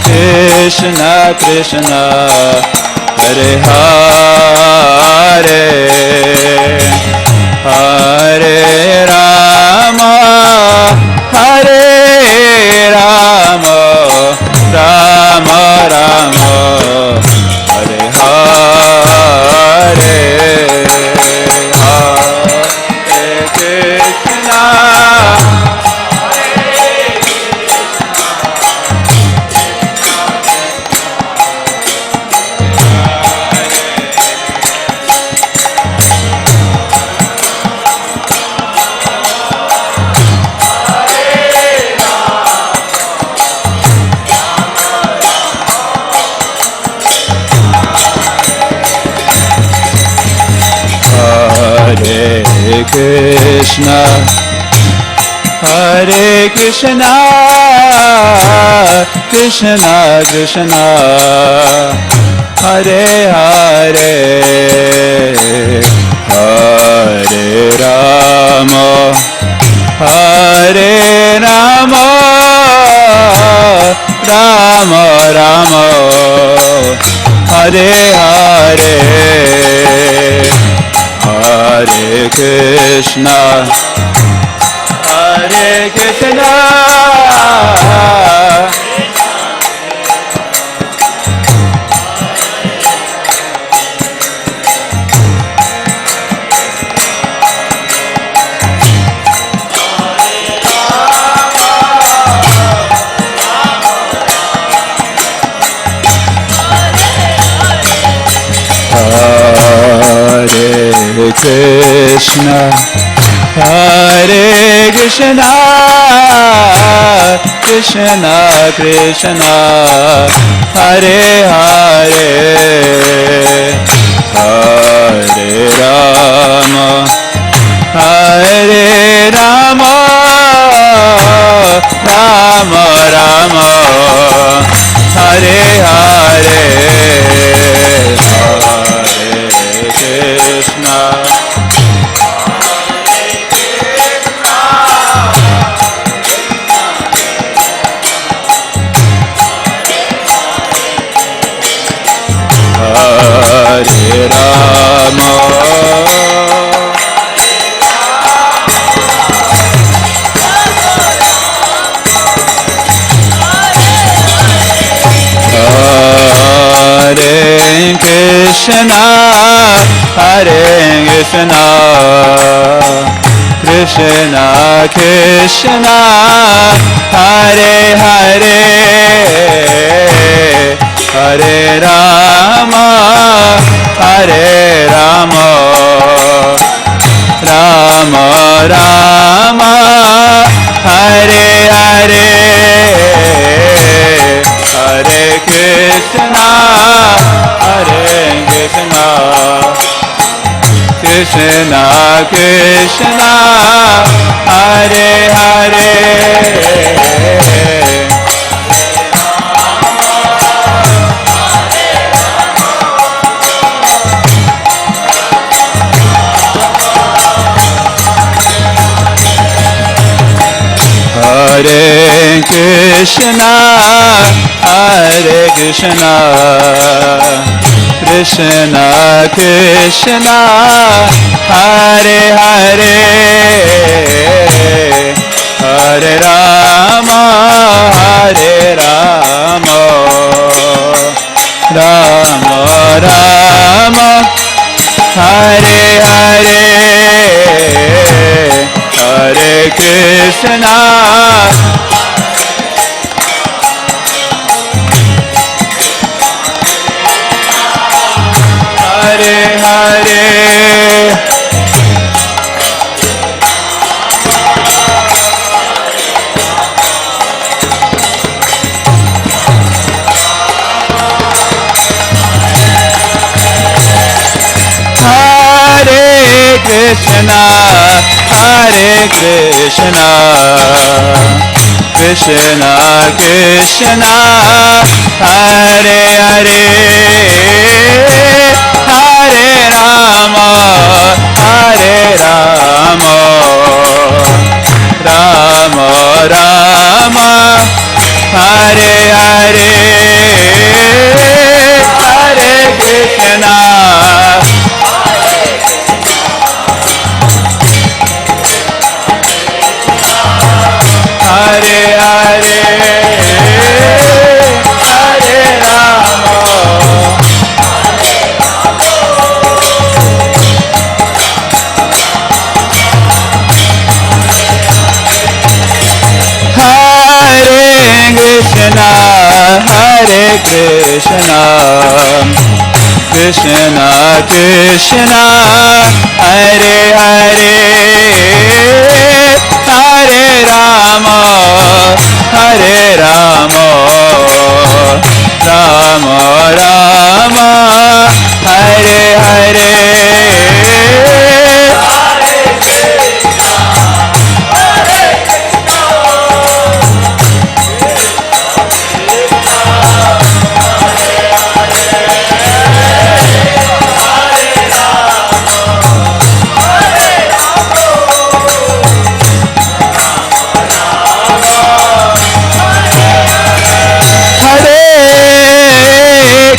Krishna Krishna, Hare Hare, Hare Rama, Hare Rama, Rama Rama, Hare Hare, Hare Krishna, Hare Krishna, Hare Krishna, Krishna Krishna, Hare Hare, Hare Rama, Hare Rama, Rama Rama, Hare Hare, Hare Krishna, Hare Krishna, Hare Krishna, Hare Krishna, Krishna Krishna, Hare Hare, Hare Rama, Hare Rama, Rama Rama, Hare Hare, Hare Krishna, Hare Rama, Hare Krishna, Hare Krishna, Krishna Krishna, Hare Hare, Hare Rama, Hare Rama, Rama Rama, Hare Hare, Hare Krishna, Hare Krishna, Krishna Krishna, Hare Hare, Hare Krishna, Hare Krishna, Krishna Krishna, Hare Hare, Hare Rama, Hare Rama, Rama Rama, Hare Hare, Hare Krishna, Hare Hare, Hare Krishna, Hare Krishna, Krishna Krishna, Hare Hare, Hare Rama, Hare Rama, Rama Rama, Hare Hare, Hare Krishna, Hare Hare, Hare Rama, Hare Krishna, Hare Krishna, Krishna Krishna, Hare Hare, Hare Rama, Hare Rama, Rama Rama, Hare Hare,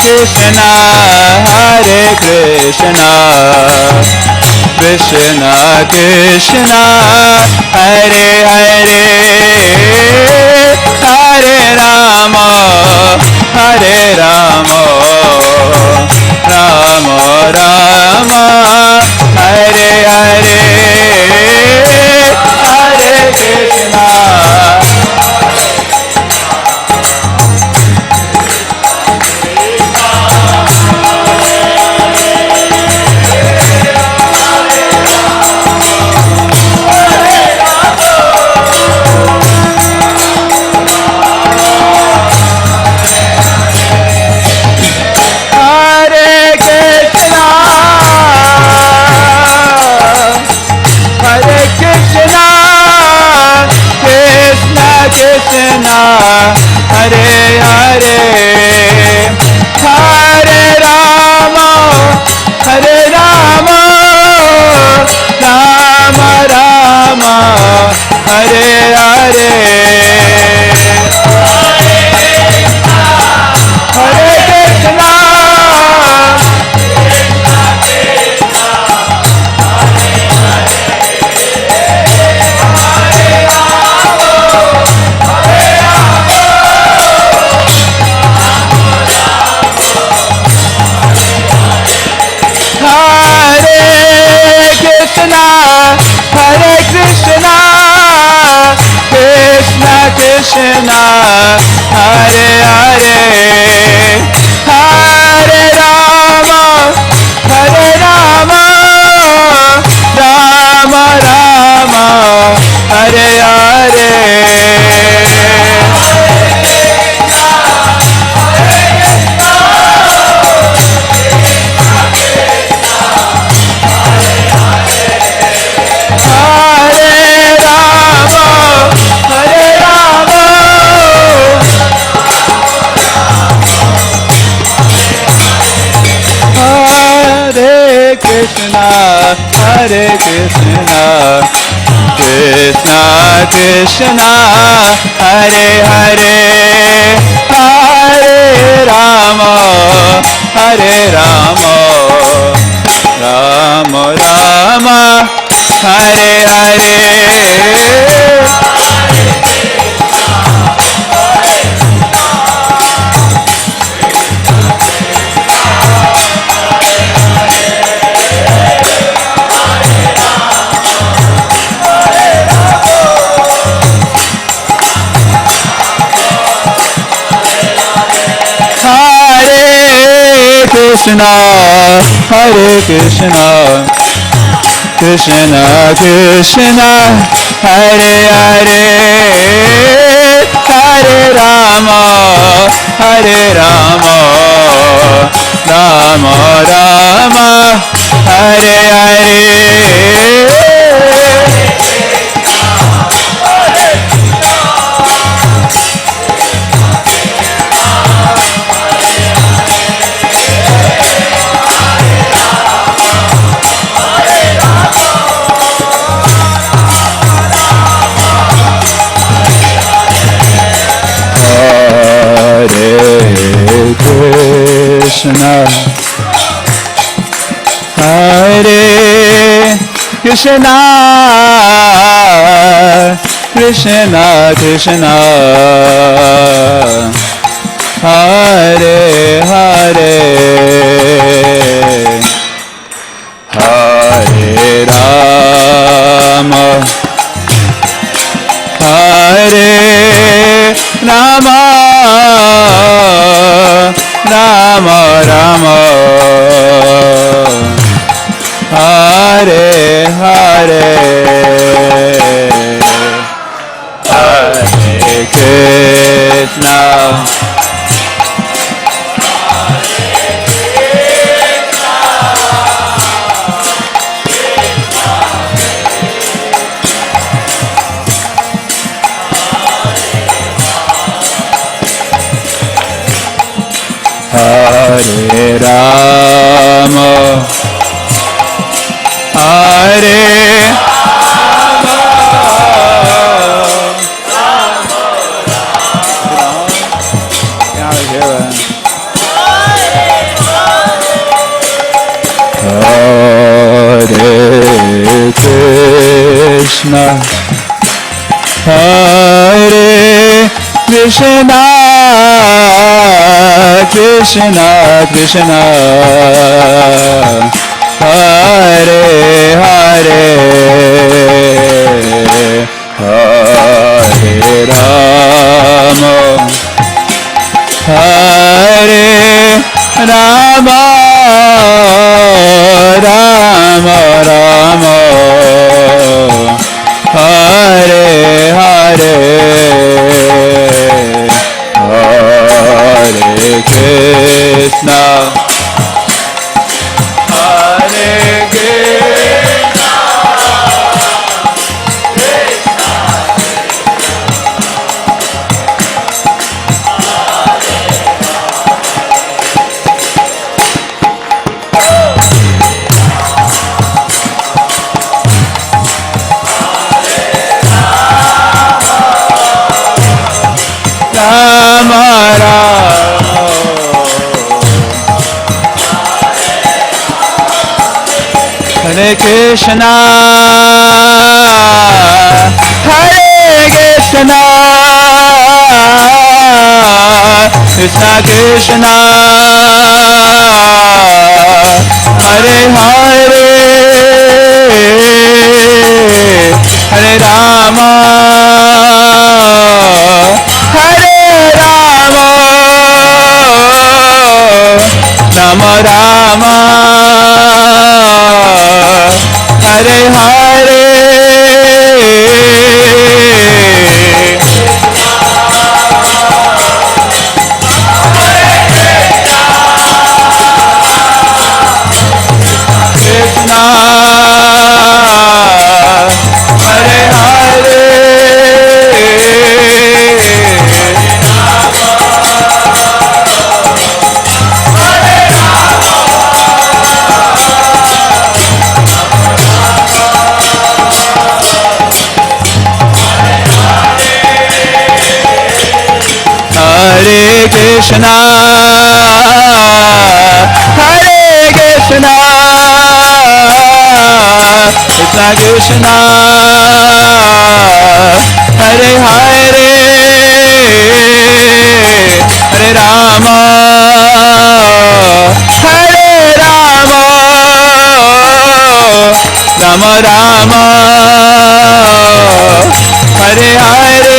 Krishna, Hare Krishna, Krishna Krishna, Hare Hare, Hare Rama, Hare Rama, Rama Rama, Hare Hare, Hare Krishna, Krishna, Hare Hare, Hare Rama, Hare Rama, Rama Rama, Hare Hare, Hare Krishna, Hare Krishna, Krishna Krishna, Hare Hare, Hare Rama, Hare Rama, Rama Rama, Hare Hare. Krishna, Hare Krishna, Krishna Krishna, Hare Hare, Hare Rama, Hare Rama, Rama Rama, Hare Krishna, Hare Krishna, Krishna Krishna, Hare Hare, Hare Rama, Hare Rama, Rama Rama, Hare Hare. Krishna, Hare Krishna, Krishna Krishna, Hare Hare, Hare Rama, Hare Rama, Rama Rama, Hare Hare, Hare Krishna, Hare Rama, Hare Hare Krishna, Hare Krishna, Krishna Krishna, Hare Hare, Hare Rama, Hare Rama, Rama Rama, Hare Hare, Hare Krishna, Hare Krishna, Rama Rama, Hare Krishna, Hare Krishna, Krishna Krishna, Hare Hare, Hare Rama, Hare Rama, Rama Rama, Hare Hare, Krishna, Hare Hare, Hare Krishna, Hare Krishna, Krishna Hare Hare Hare Rama Hare Rama Rama Rama Hare Hare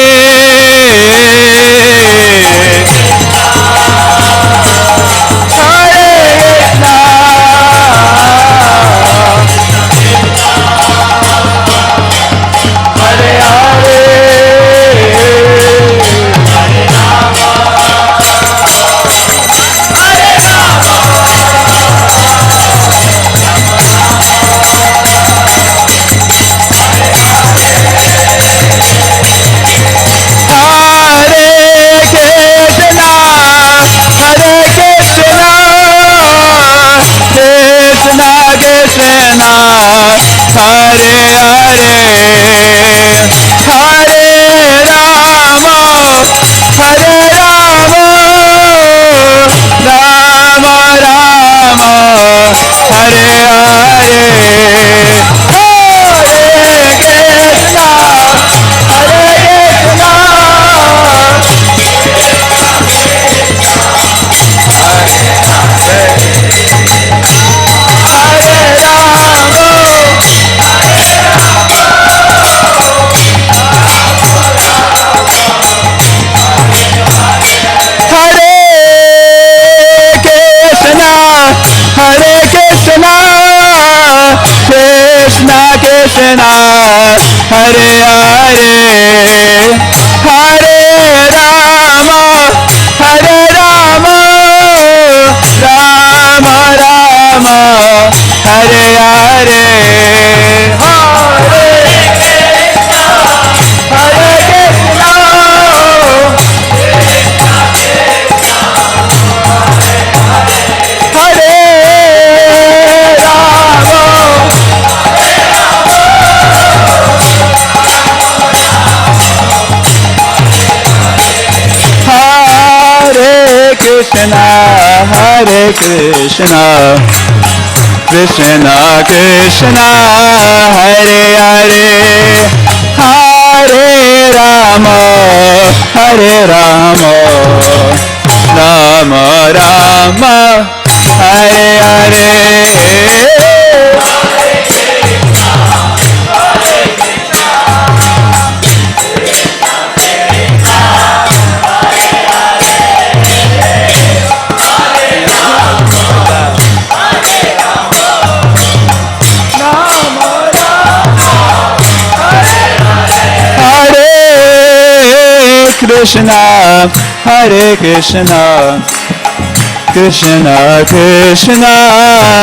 Krishna Hare Hare Hare Rama Hare Rama Rama Rama Hare Hare Hare Krishna Krishna Hare Krishna Krishna Krishna Hare Hare Hare Rama Hare Rama Rama Rama Hare Hare Krishna Hare Krishna Krishna Krishna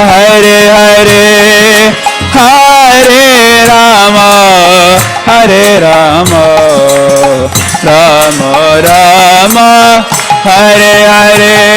Hare Hare Hare Rama Hare Rama Rama Rama Hare Hare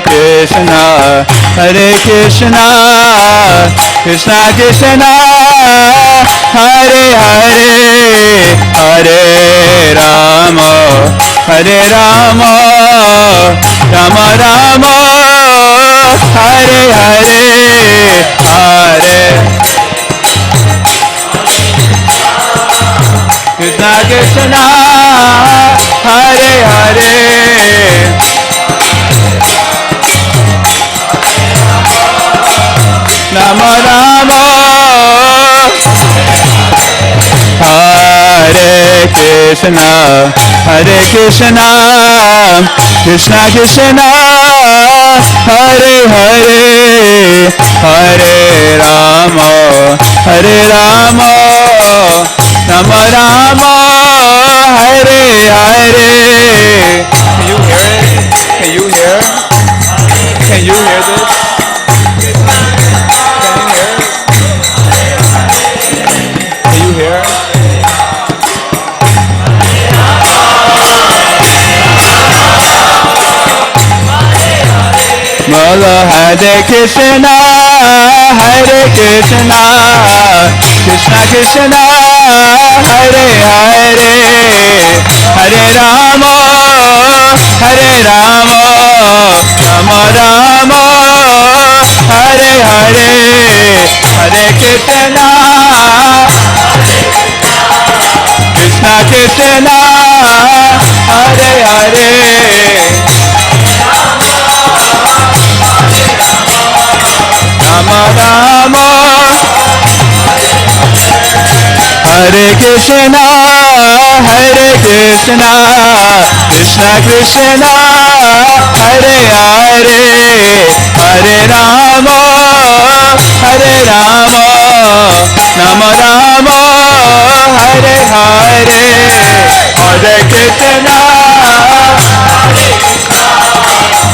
Krishna Hare Krishna Krishna Krishna Hare Hare Hare Rama Hare Rama Rama Rama Hare Hare Hare Krishna Krishna Hare Hare Rama Rama Hare Krishna Hare Krishna Krishna Krishna Hare Hare Hare Rama Hare Rama Rama Rama Hare Hare. Can you hear it? Can you hear? Can you hear this? Can you hear? Bolo Hare Krishna, Hare Krishna, Krishna Krishna, Hare Hare, Hare Rama, Hare Rama, Rama Rama, Hare Hare, Hare Krishna, Krishna Krishna, Hare Hare, Rama Rama, Hare Krishna, Hare Krishna, Krishna Krishna, Hare Hare, Hare Rama, Hare Rama, Rama Rama, Hare Hare, Hare Krishna,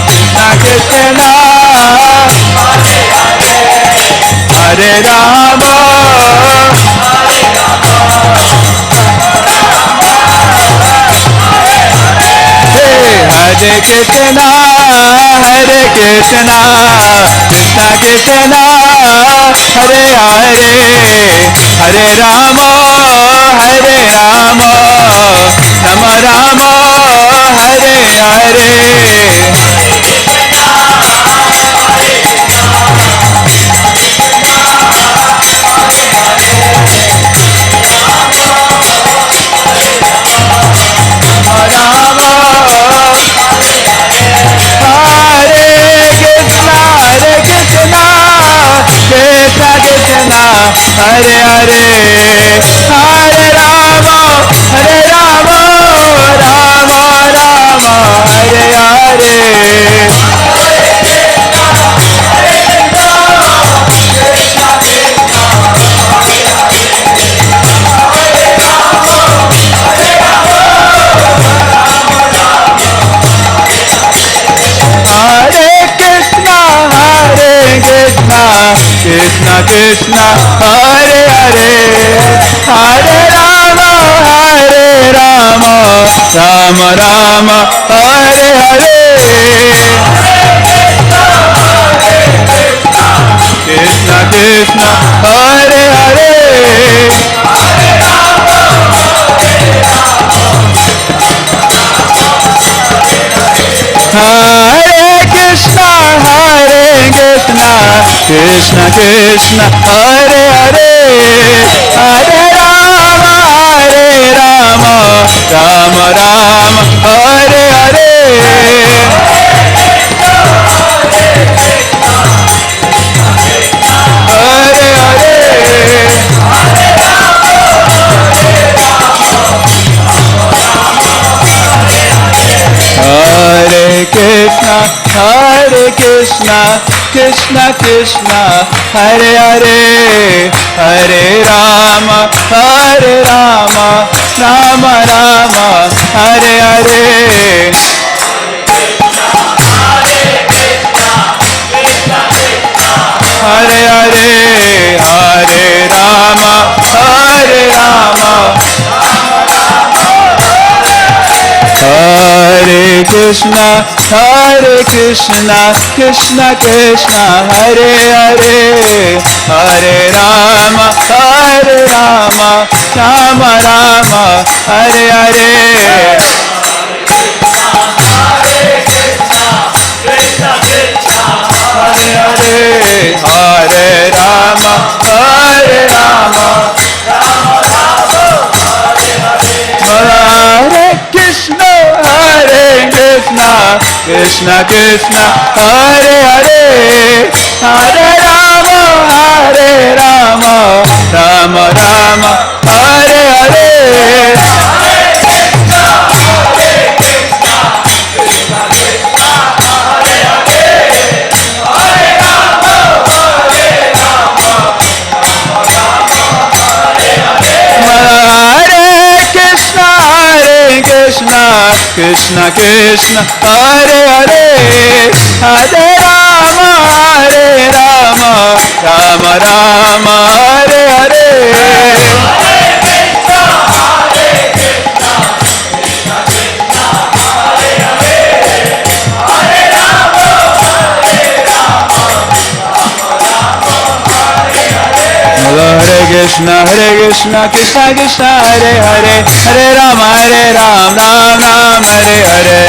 Krishna Krishna, Hare Rama, Hare Krishna, Hare Krishna, Krishna Krishna, Hare Hare, Hare Rama, Hare Rama, Rama Rama, Hare Hare, Hare Hare, Hare Rama, Hare Rama, Rama Rama, Hare Hare. Krishna Krishna, Hare Hare, Hare Rama, Hare Rama, Rama Rama, Hare Hare, Krishna Krishna, Hare Hare, Hare Krishna, Hare Krishna, Krishna Krishna, Hare Hare, Hare Rama, Hare Rama, Rama Rama, Hare Hare, Hare Hare, Hare Krishna, Hare Krishna, Krishna Krishna, Hare Hare, Hare Rama, Hare Rama, Rama Rama, Hare Hare, Hare Hare, Hare Rama, Hare Rama, Hare Krishna, Hare Krishna, Krishna Krishna, Hare Hare, Hare Rama, Hare Rama, Rama Rama, Hare Hare, Hare Hare, Hare Rama, Hare Rama, Hare Krishna, Hare Krishna, Krishna Krishna, Hare Hare, Hare Rama, Hare Rama, Rama Rama, Hare Hare, Krishna Krishna, Hare Hare, Hare Rama, Hare Rama, Rama Rama, Hare Hare, Hare Krishna Krishna Krishna Hare Hare Hare Ram Ram Ram Hare Hare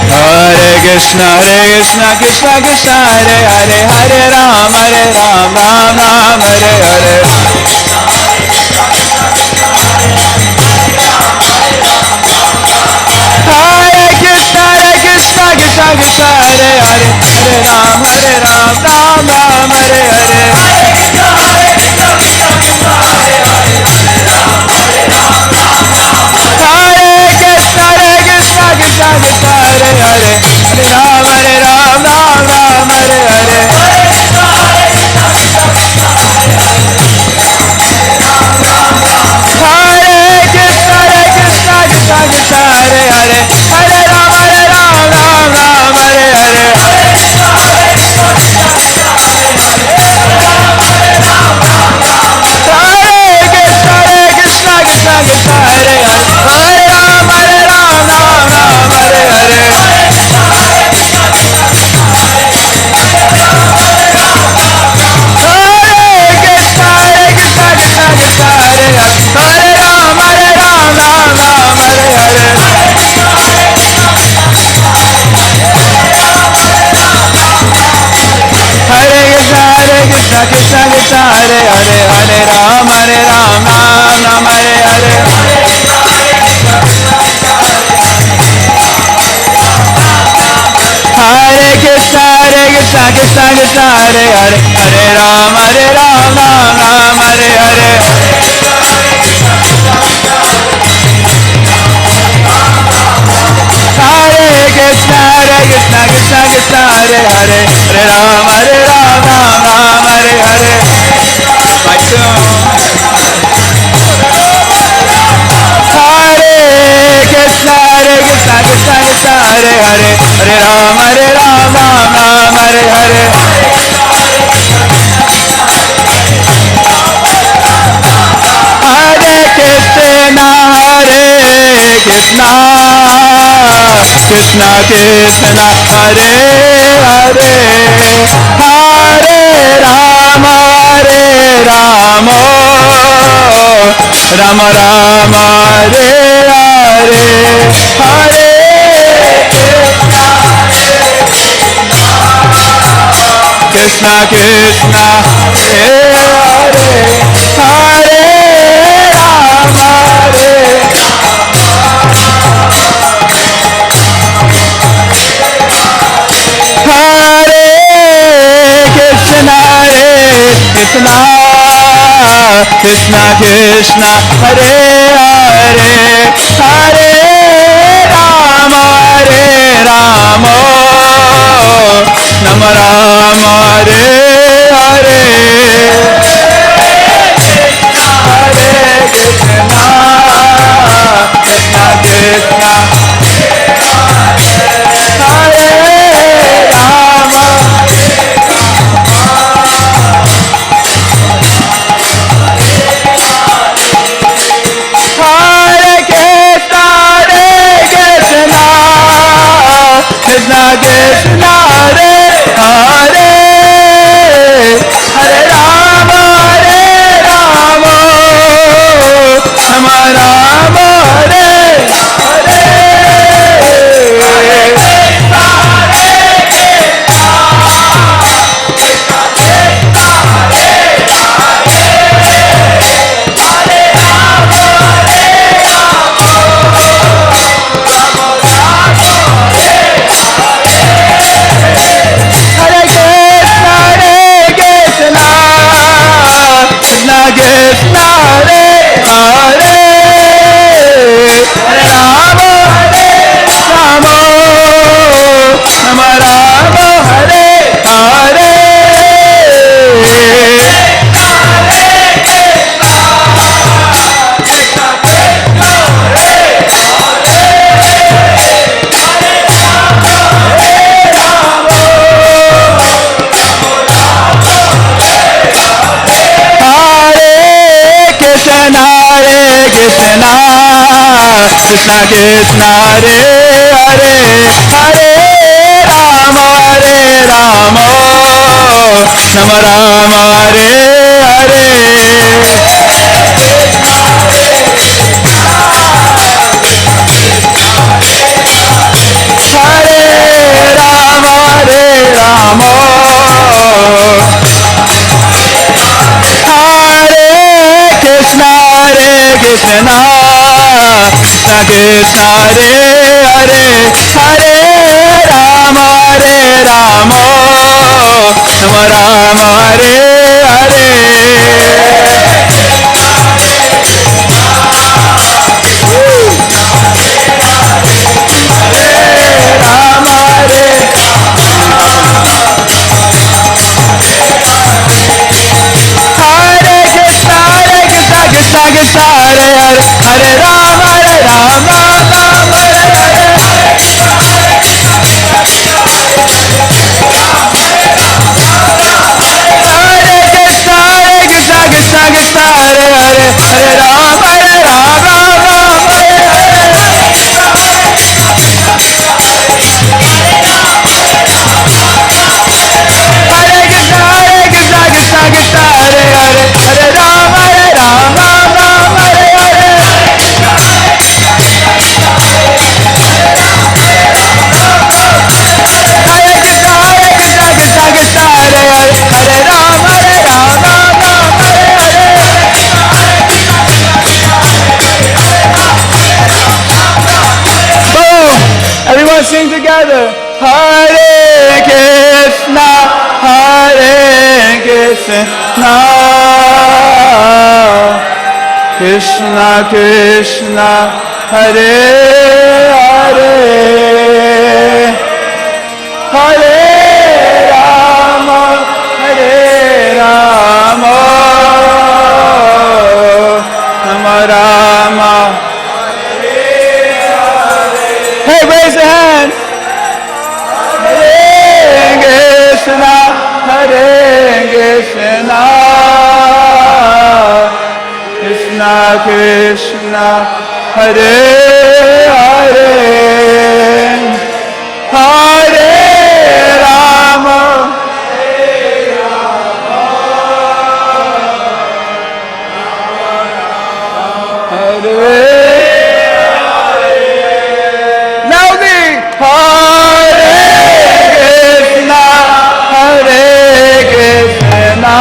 Hare Krishna Krishna Krishna Hare Hare Hare Ram Ram Ram Hare Hare Hare Krishna Krishna Krishna Hare Hare Hare Ram Ram Ram Hare Hare Hare Krishna Krishna Krishna Hare Hare Hare Ram Ram Hare Hare Hare Krishna Krishna Krishna Hare Hare Hare Ram Ram Hare Hare Hare Krishna Krishna Krishna Hare Hare Hare Ram Ram Hare Hare Krishna Krishna Hare Hare Hare Ram Ram Hare Hare Hare Krishna Krishna Krishna Hare Hare Hare Ram Ram Hare Hare Hare Krishna Krishna Hare Hare Hare Ram Ram Hare Hare My tune Hare Krishna Krishna Hare Hare Hare Ram Hare Hare Hare Krishna Krishna Krishna Krishna Hare Hare Hare Rama Rama Rama Hare Hare Hare Krishna Krishna Hare Hare Hare Rama Hare Krishna Krishna Krishna Krishna Hare Hare Hare Rama Rama Rama Hare Hare Hare Krishna Krishna Krishna Hare Rama Hare Krishna Krishna Krishna Hare Hare Hare Rama Rama Rama Hare Hare Krishna Hare Hare Hare Rama Rama Rama Rama Hare Hare Krishna Krishna Hare Hare Hare Rama Hare Rama, Rama Rama Hare Hare. Krishna, Krishna Krishna, Hare Hare, Hare Rama, Rama Rama, Hare Hare. Krishna Krishna, Hare Hare, Hare Rama, Rama Hare Hare. Krishna Krishna, Hare Hare, Hare Rama, Rama Hare Hare. Krishna, Hare Hare, Hare Rama, Rama Hare Hare. Krishna, Hare Hare, Hare Rama, Rama Hare Hare. Boom! Everyone sing together. Hare Krishna, Hare Krishna, Krishna Krishna, Hare Hare, Hare Rama, Rama Rama. Hey, raise your hands. Hare Krishna, Hare Krishna, Krishna Krishna, Hare Hare, Hare Rama, Hare. Loudly, Hare Krishna, Hare Krishna,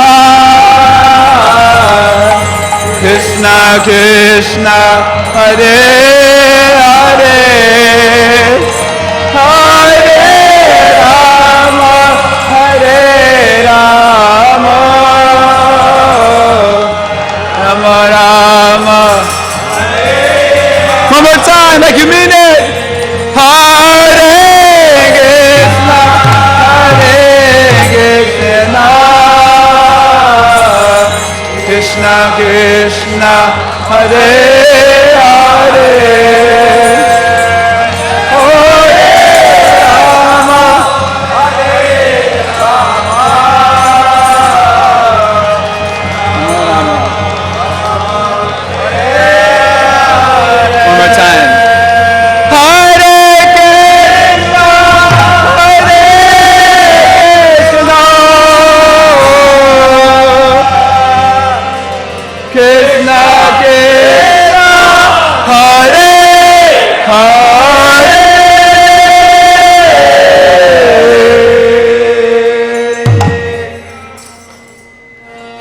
Krishna Krishna, Hare Hare, Hare Rama, Hare Rama, Rama Rama. One more time, like you mean it. Hare Krishna, Hare Krishna, Krishna Krishna, Hare Hare, Hare Rama, one more time. Hare Krishna, Hare Krishna, Krishna Krishna, Hare Hare.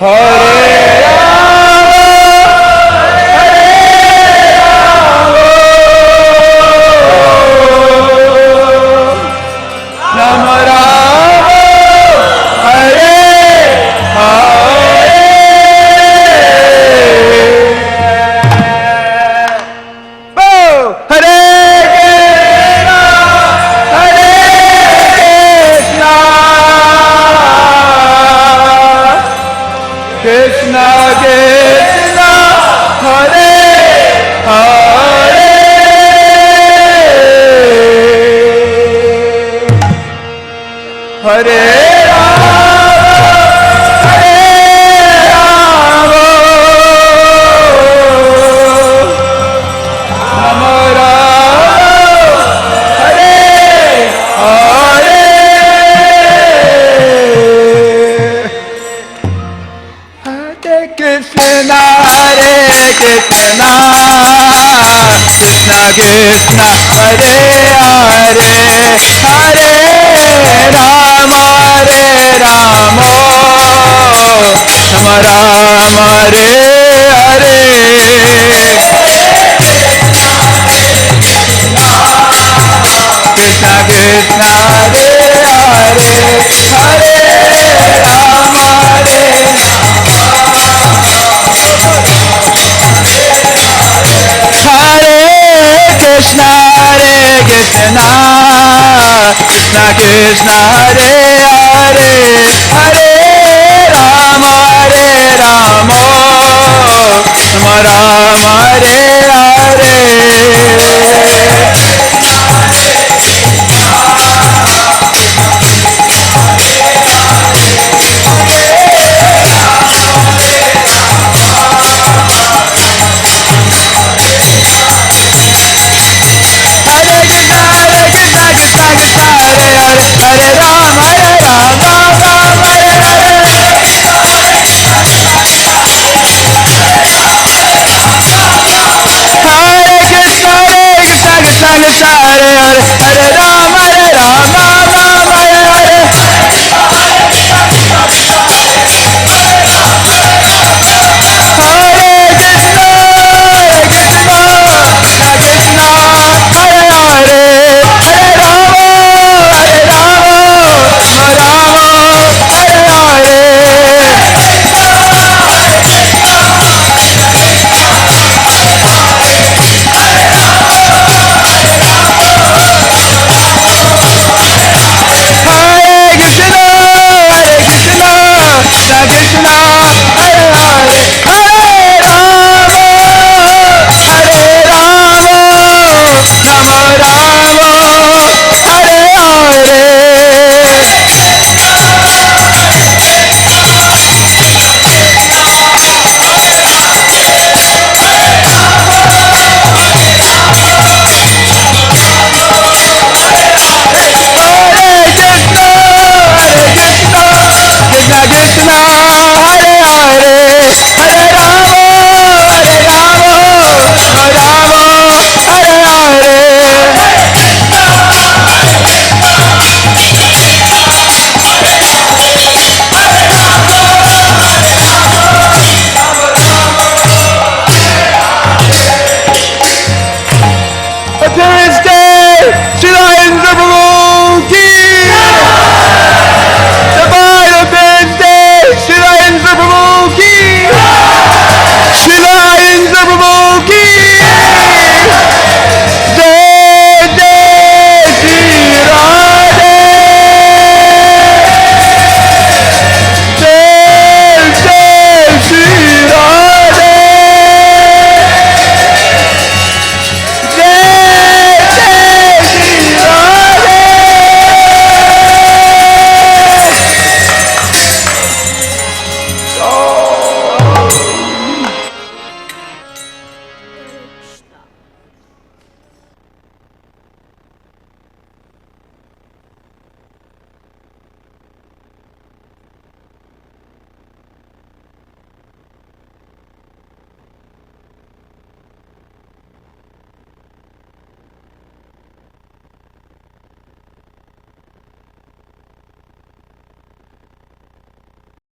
Hare Rama, Rama Hare Hare. Boom! Hare Krishna, Hare Krishna, Krishna Krishna, Hare Hare, Hare Rama, Hare Rama, Rama Rama, Hare Hare. Krishna Hare Hare Hare Rama Rama Rama Hare Hare Krishna Krishna Hare Hare Hare Rama Hare Krishna Krishna Krishna